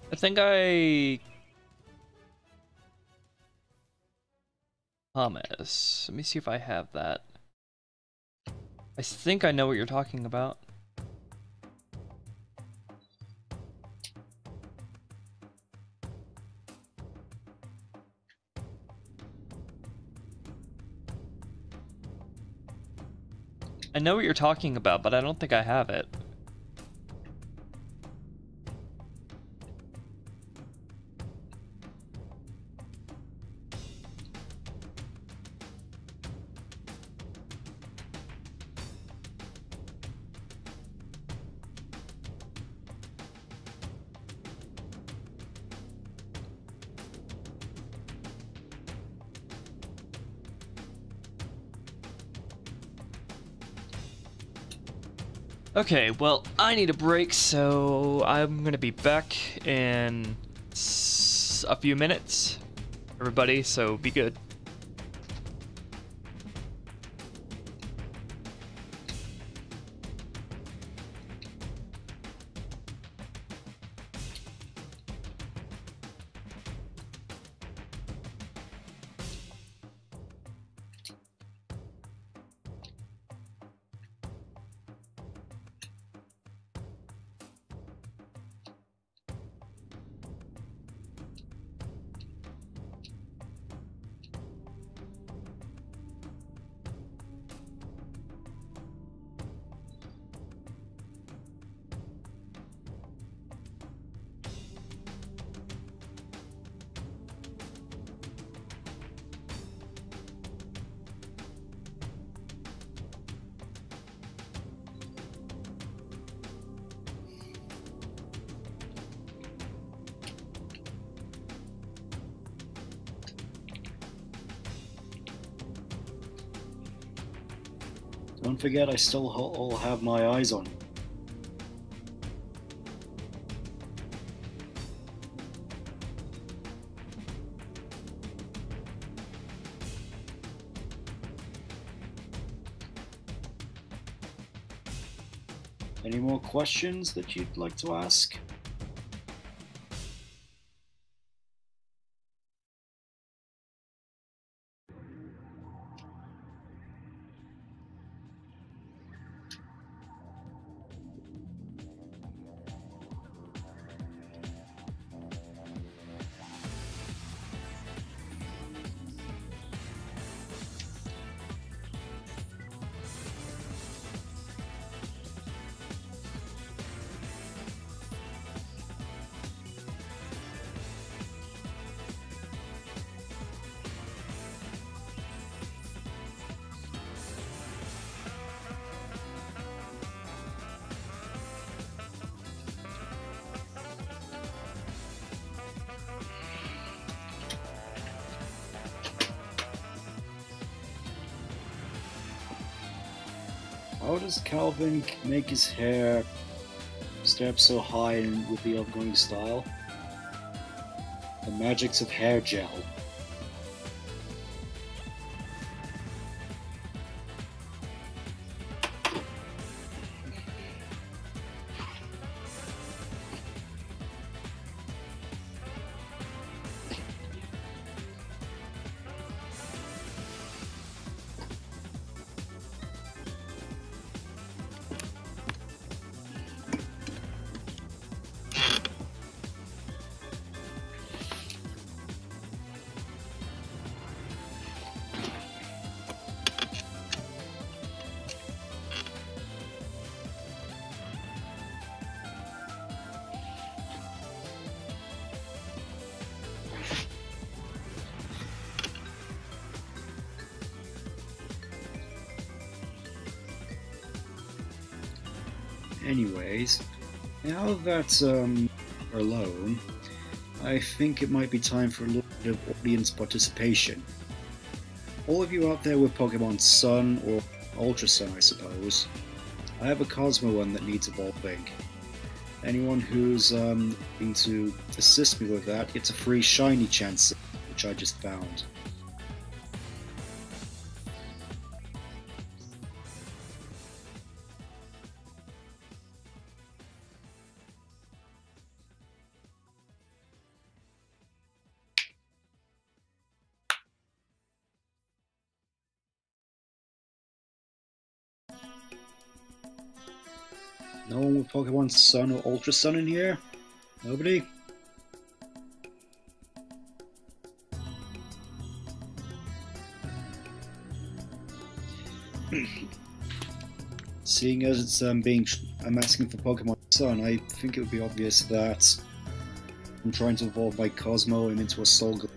I think I promise. Let me see if I have that. I think I know what you're talking about. I know what you're talking about, but I don't think I have it. Okay, well, I need a break, so I'm gonna be back in a few minutes, everybody, so be good. Don't forget, I still all have my eyes on you. Any more questions that you'd like to ask? How does Calvin make his hair step so high and with the outgoing style? The magics of hair gel. Anyways, now that we're alone, I think it might be time for a little bit of audience participation. All of you out there with Pokemon Sun or Ultra Sun, I suppose, I have a Cosmo one that needs evolving. Anyone who's looking to assist me with that gets a free shiny chance, which I just found. No one with Pokemon Sun or Ultra Sun in here? Nobody? Seeing as it's I'm asking for Pokemon Sun, I think it would be obvious that I'm trying to evolve my Cosmo into a Solgaleo.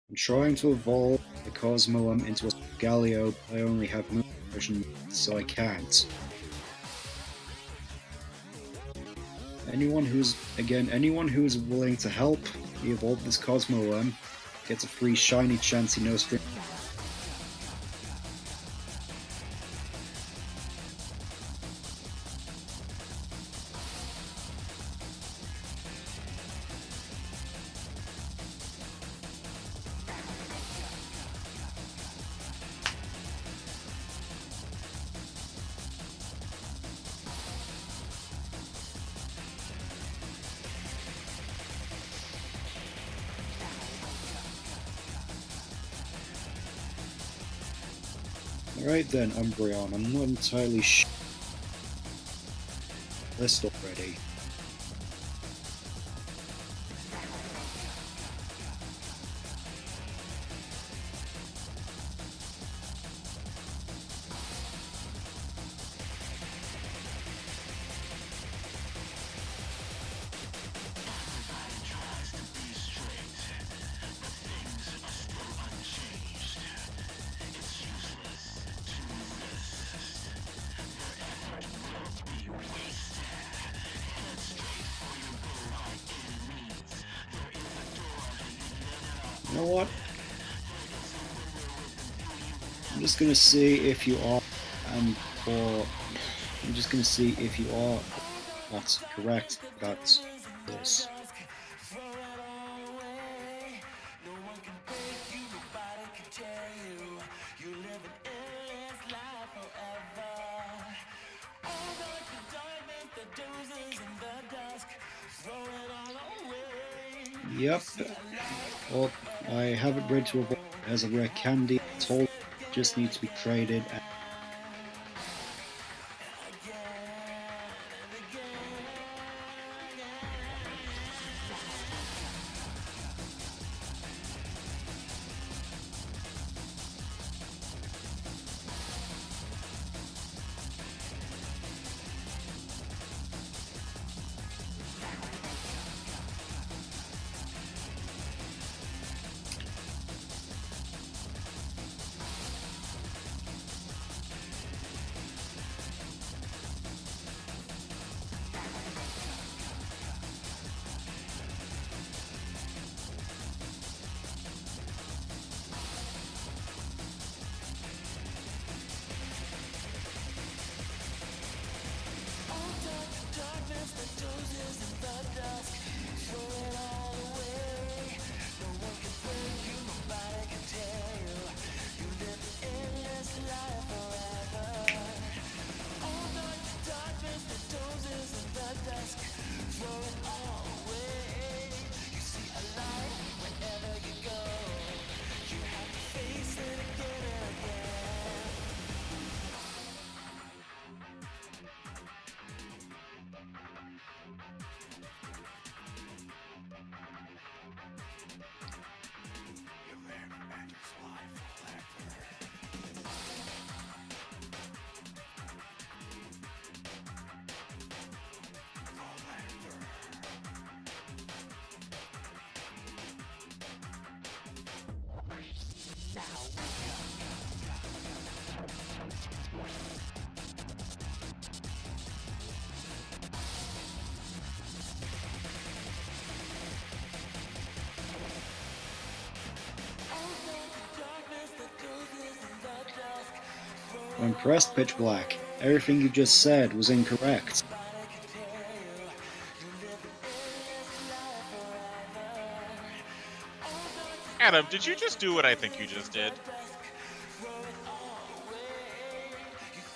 I'm trying to evolve the Cosmo into a Galio, I only have Moon version, so I can't. Anyone who's willing to help me evolve this Cosmo gets a free shiny Chansey no string. Alright then, Umbreon, I'm not entirely sure. List already. You know what? I'm just gonna see if you are, I'm just gonna see if you are not correct about this. Yep. Well, I have it bred to evolve as a rare candy. It's all just needs to be traded. I'm pressed pitch black. Everything you just said was incorrect. Adam, did you just do what I think you just did?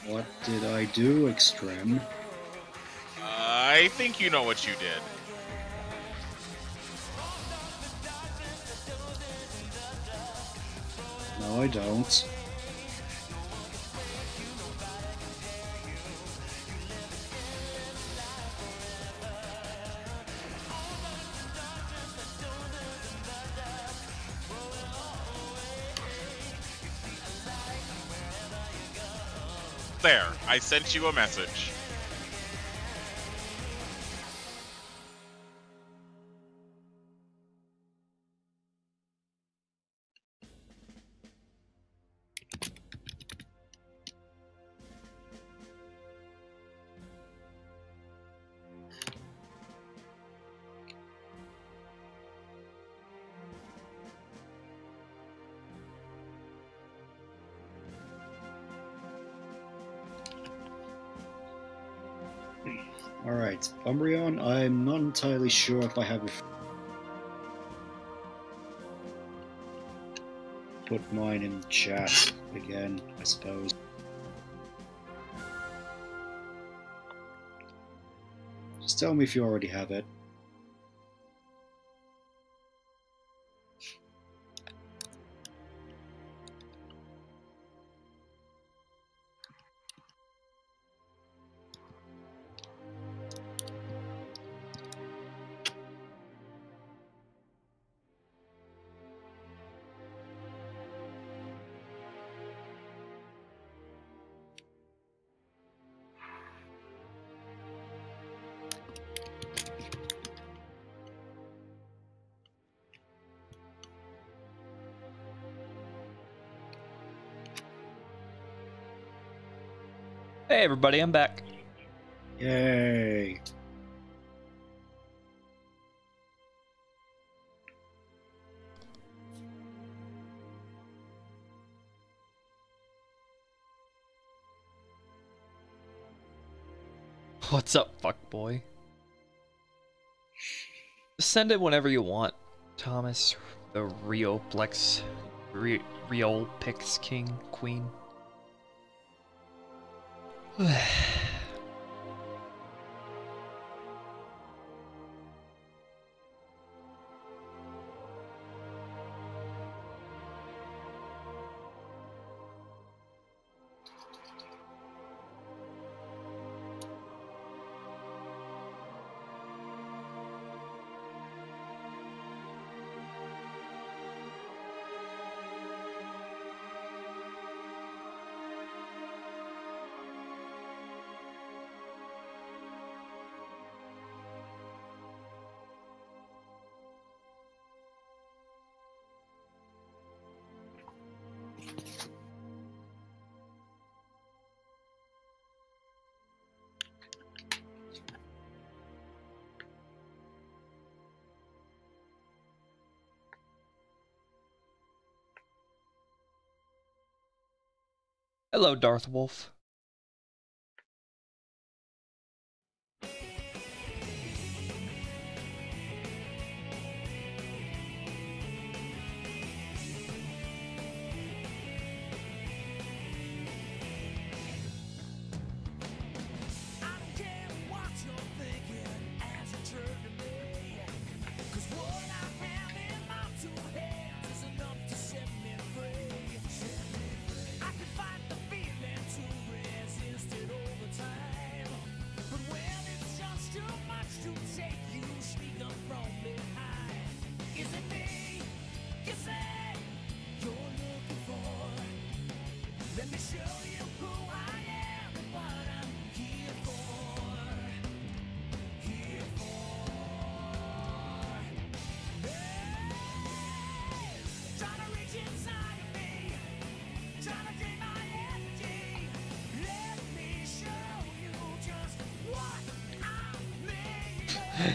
What did I do, Extreme? I think you know what you did. No, I don't. There, I sent you a message. Alright, Umbreon, I'm not entirely sure if I have a... Put mine in chat again, I suppose. Just tell me if you already have it. Hey everybody, I'm back. Yay! What's up, fuckboy? Send it whenever you want, Thomas, the Rioplex, Riolpix King, Queen. Hello, Darth Wolf.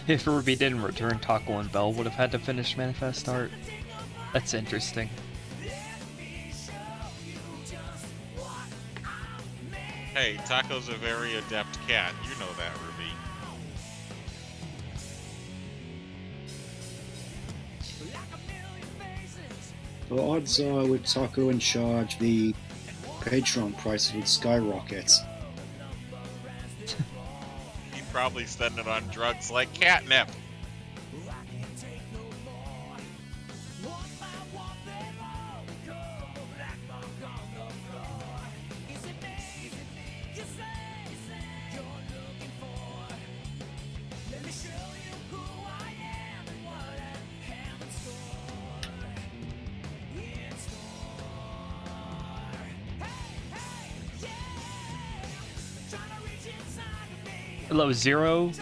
If Ruby didn't return, Taco and Bell would have had to finish Manifest Art. That's interesting. Hey, Taco's a very adept cat. You know that, Ruby. The odds are with Taco in charge, the Patreon prices would skyrocket. He'd probably spend it on drugs like catnip. Hello, Zero.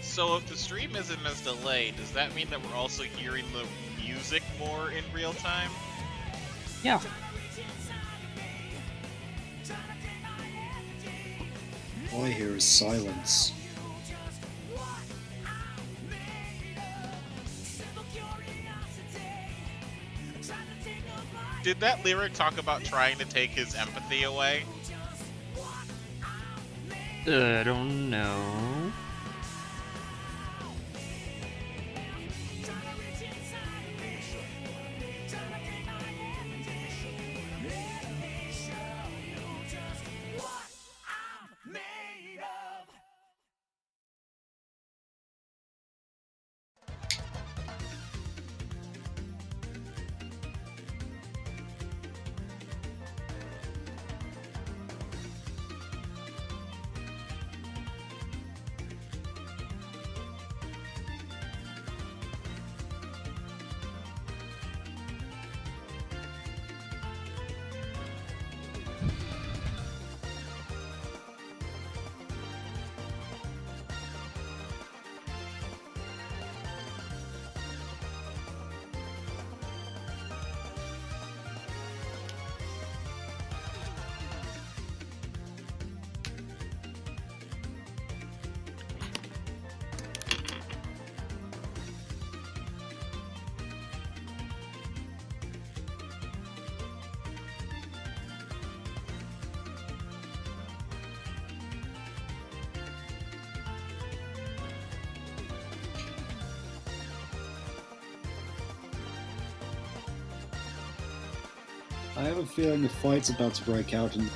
So if the stream isn't as delayed, does that mean that we're also hearing the music more in real time? Yeah. All I hear is silence. Did that lyric talk about trying to take his empathy away? I don't know. I have a feeling the fight's about to break out and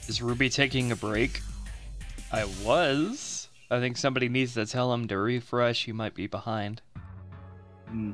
Is Ruby taking a break? I was. I think somebody needs to tell him to refresh. He might be behind. Hmm.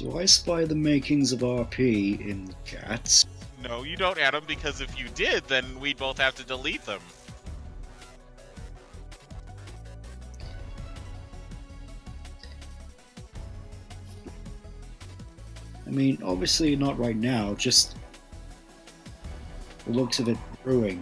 Do I spy the makings of RP in the chat? No, you don't add them because if you did, then we'd both have to delete them. I mean, obviously not right now, just the looks of it brewing.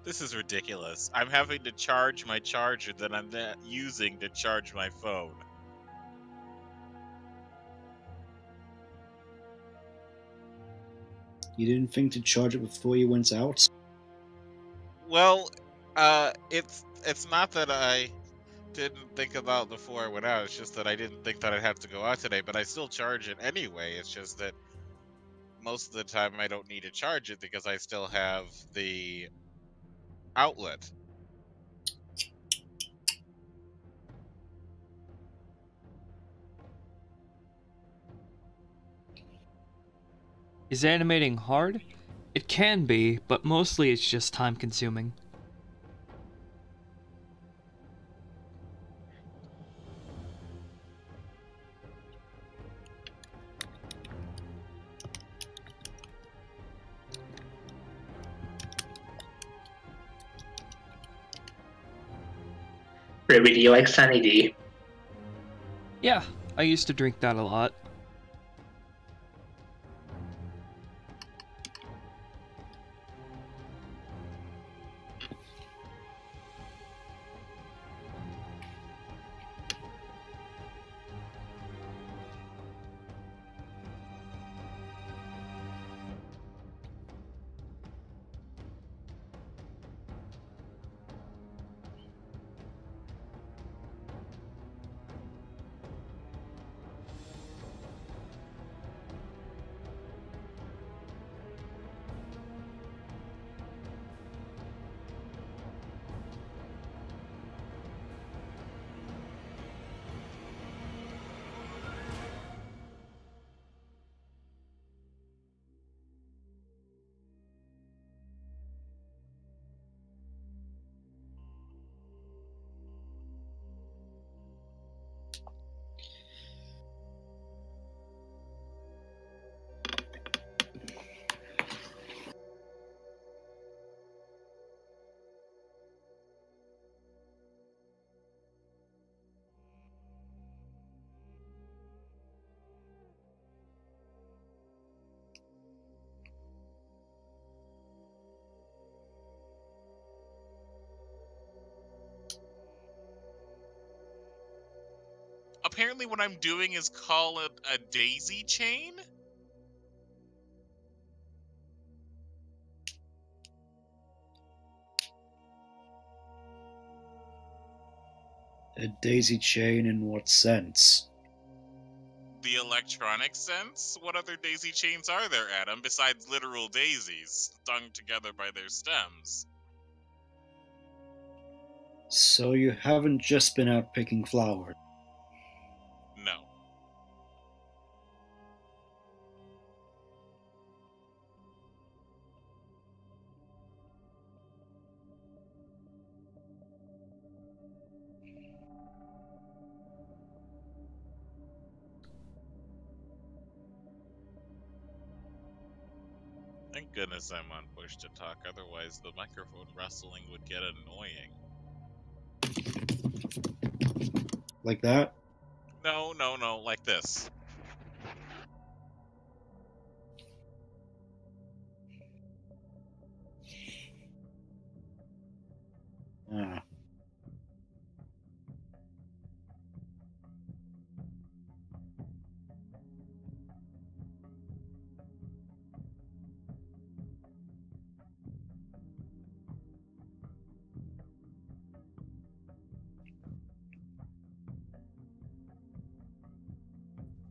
This is ridiculous. I'm having to charge my charger that I'm not using to charge my phone. You didn't think to charge it before you went out? Well, it's not that I didn't think about before I went out. It's just that I didn't think that I'd have to go out today, but I still charge it anyway. It's just that most of the time I don't need to charge it because I still have the outlet. Is animating hard? It can be, but mostly it's just time consuming. Ruby, do you like Sunny D? Yeah, I used to drink that a lot. Apparently what I'm doing is call it a daisy chain? A daisy chain in what sense? The electronic sense? What other daisy chains are there, Adam, besides literal daisies, strung together by their stems? So you haven't just been out picking flowers? No. Thank goodness I'm on push to talk, otherwise the microphone rustling would get annoying. Like that? No, like this. Ah.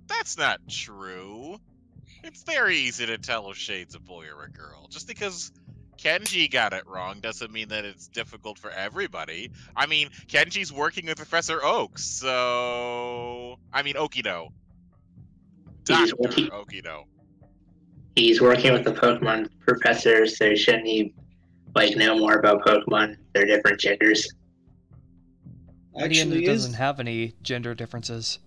That's not true. It's very easy to tell if Shade's a boy or a girl. Just because Kenji got it wrong doesn't mean that it's difficult for everybody. I mean, Kenji's working with Professor Oaks, so... I mean, Okino. He's Dr. working, Okino. he's working with the Pokemon professor, so shouldn't he know more about Pokemon, their different genders? Actually, Actually, it doesn't have any gender differences.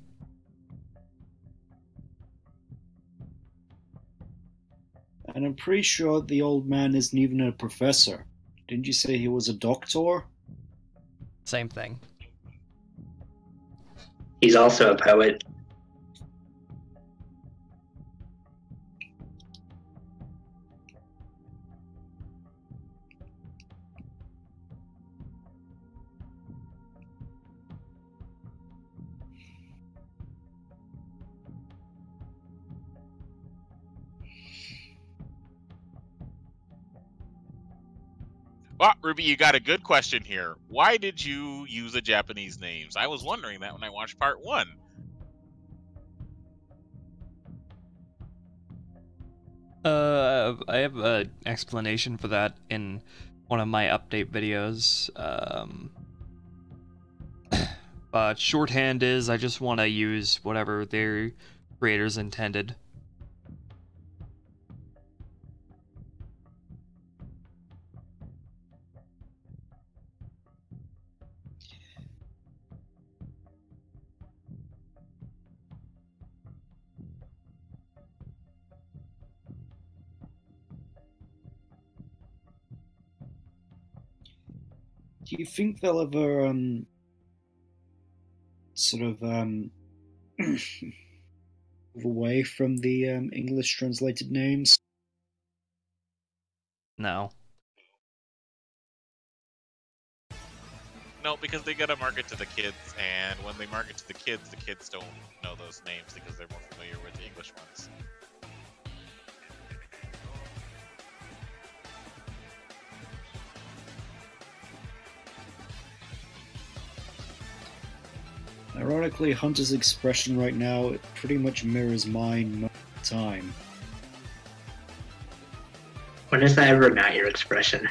And I'm pretty sure the old man isn't even a professor. Didn't you say he was a doctor? Same thing. He's also a poet. Well, Ruby, you got a good question here. Why did you use the Japanese names? I was wondering that when I watched part 1. I have an explanation for that in one of my update videos. But shorthand is I just want to use whatever their creators intended. Do you think they'll ever sort of move away from the English translated names? No. No, because they gotta market to the kids, and when they market to the kids don't know those names because they're more familiar with the English ones. Ironically, Hunter's expression right now it pretty much mirrors mine most of the time. When is that ever not your expression?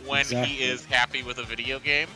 When Exactly. he is happy with a video game.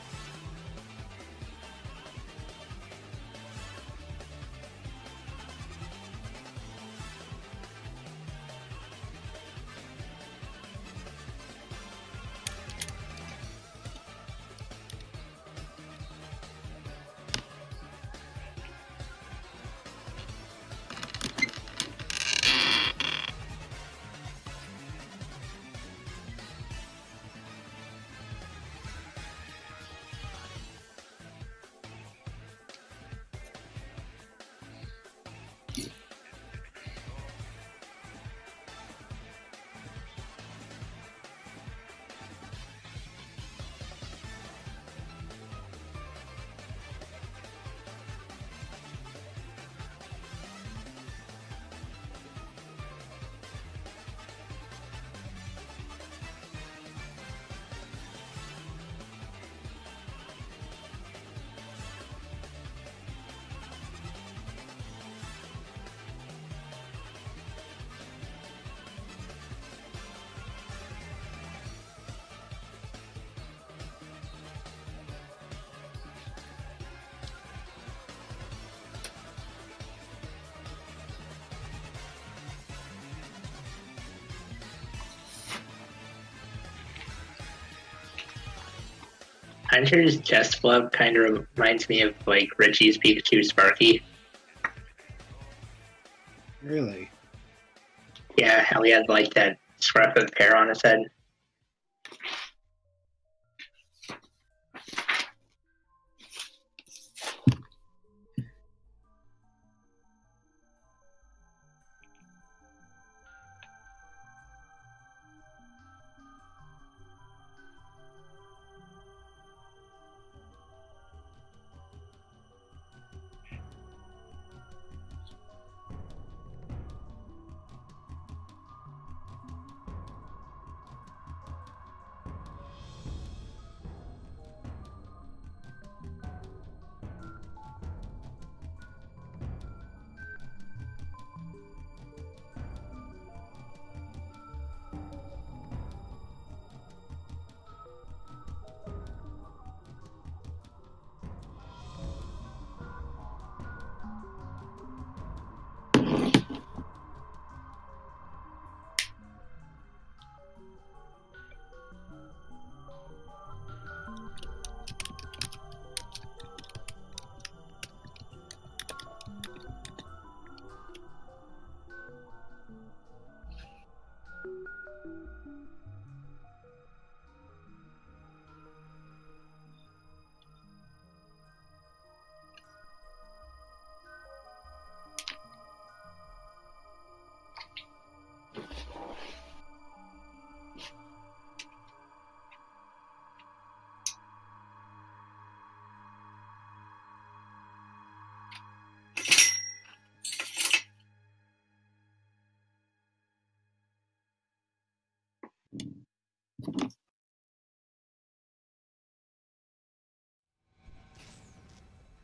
Hunter's chest flub kind of reminds me of like Richie's Pikachu Sparky. Really? Yeah, how he had like that scruff of hair on his head.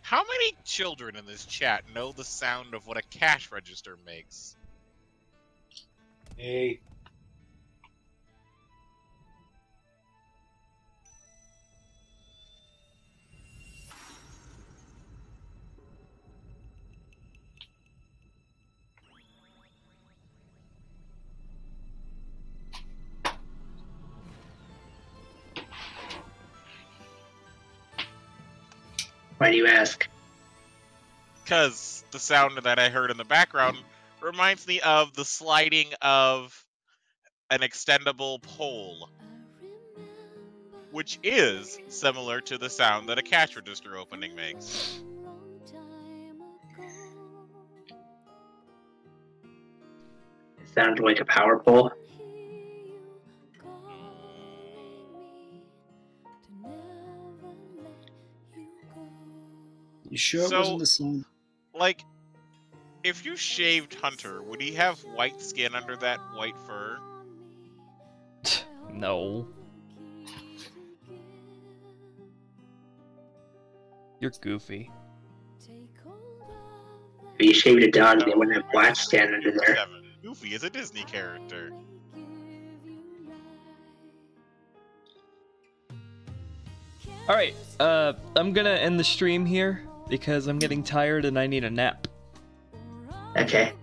How many children in this chat know the sound of what a cash register makes? Hey. Why do you ask? Because the sound that I heard in the background reminds me of the sliding of an extendable pole, which is similar to the sound that a cash register opening makes. It sounded like a power pole. You sure it So- wasn't the song? Like, if you shaved Hunter, would he have white skin under that white fur? No. You're goofy. If you shaved it down, they wouldn't have black skin under there. Seven. Goofy is a Disney character. Alright, I'm gonna end the stream here because I'm getting tired and I need a nap. Okay.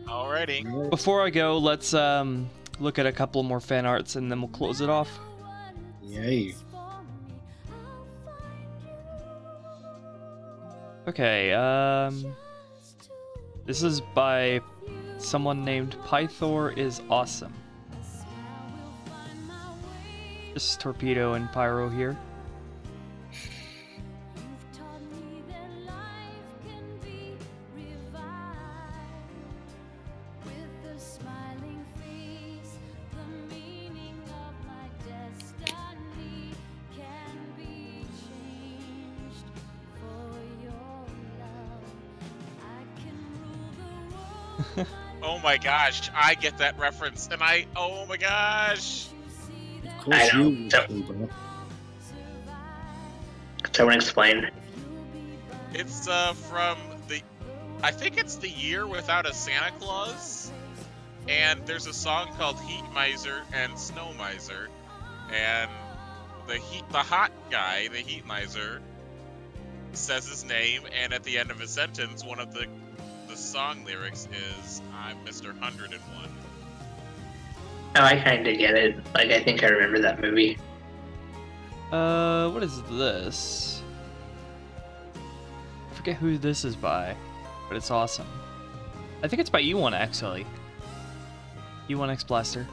Alrighty. Before I go, let's look at a couple more fan arts and then we'll close it off. Yay. Okay, this is by someone named Pythor is Awesome. This is Torpedo and Pyro here. Oh my gosh, I get that reference, and oh my gosh! Of course I know. you would, bro. Someone explain. It's from I think it's the Year Without a Santa Claus, and there's a song called Heat Miser and Snow Miser, and the hot guy, the Heat Miser, says his name, and at the end of his sentence, one of the song lyrics is "I'm Mr. 101." Oh, I kind of get it. Like, I think I remember that movie. What is this? I forget who this is by, but it's awesome. I think it's by E1 actually. E1X Blaster.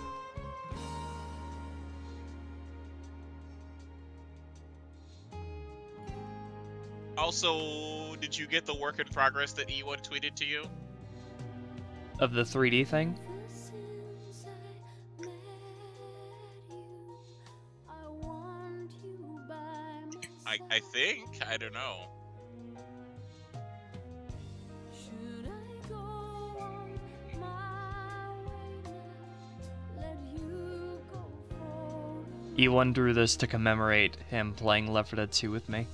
Also, did you get the work in progress that E1 tweeted to you? Of the 3D thing? I think. I don't know. E1 drew this to commemorate him playing Left 4 Dead 2 with me.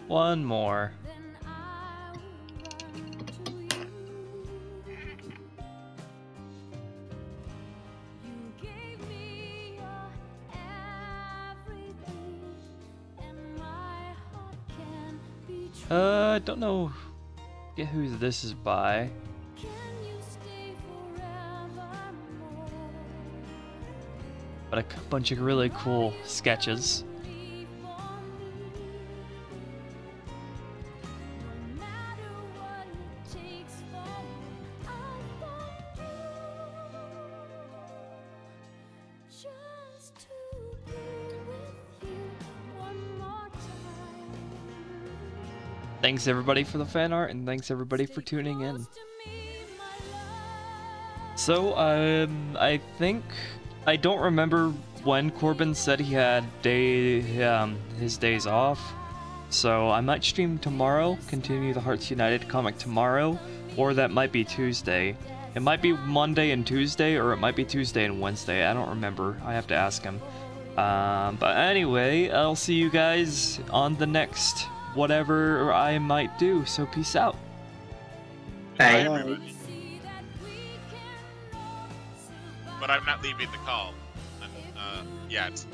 One more. I don't know who this is by. But a bunch of really cool sketches. Thanks everybody for the fan art, and thanks everybody for tuning in. So, I think I don't remember when Corbin said he had his days off. So I might stream tomorrow, continue the Hearts United comic tomorrow, or that might be Tuesday. It might be Monday and Tuesday, or it might be Tuesday and Wednesday. I don't remember. I have to ask him. But anyway, I'll see you guys on the next whatever I might do. So peace out. Bye. Everybody. But I'm not leaving the call yet.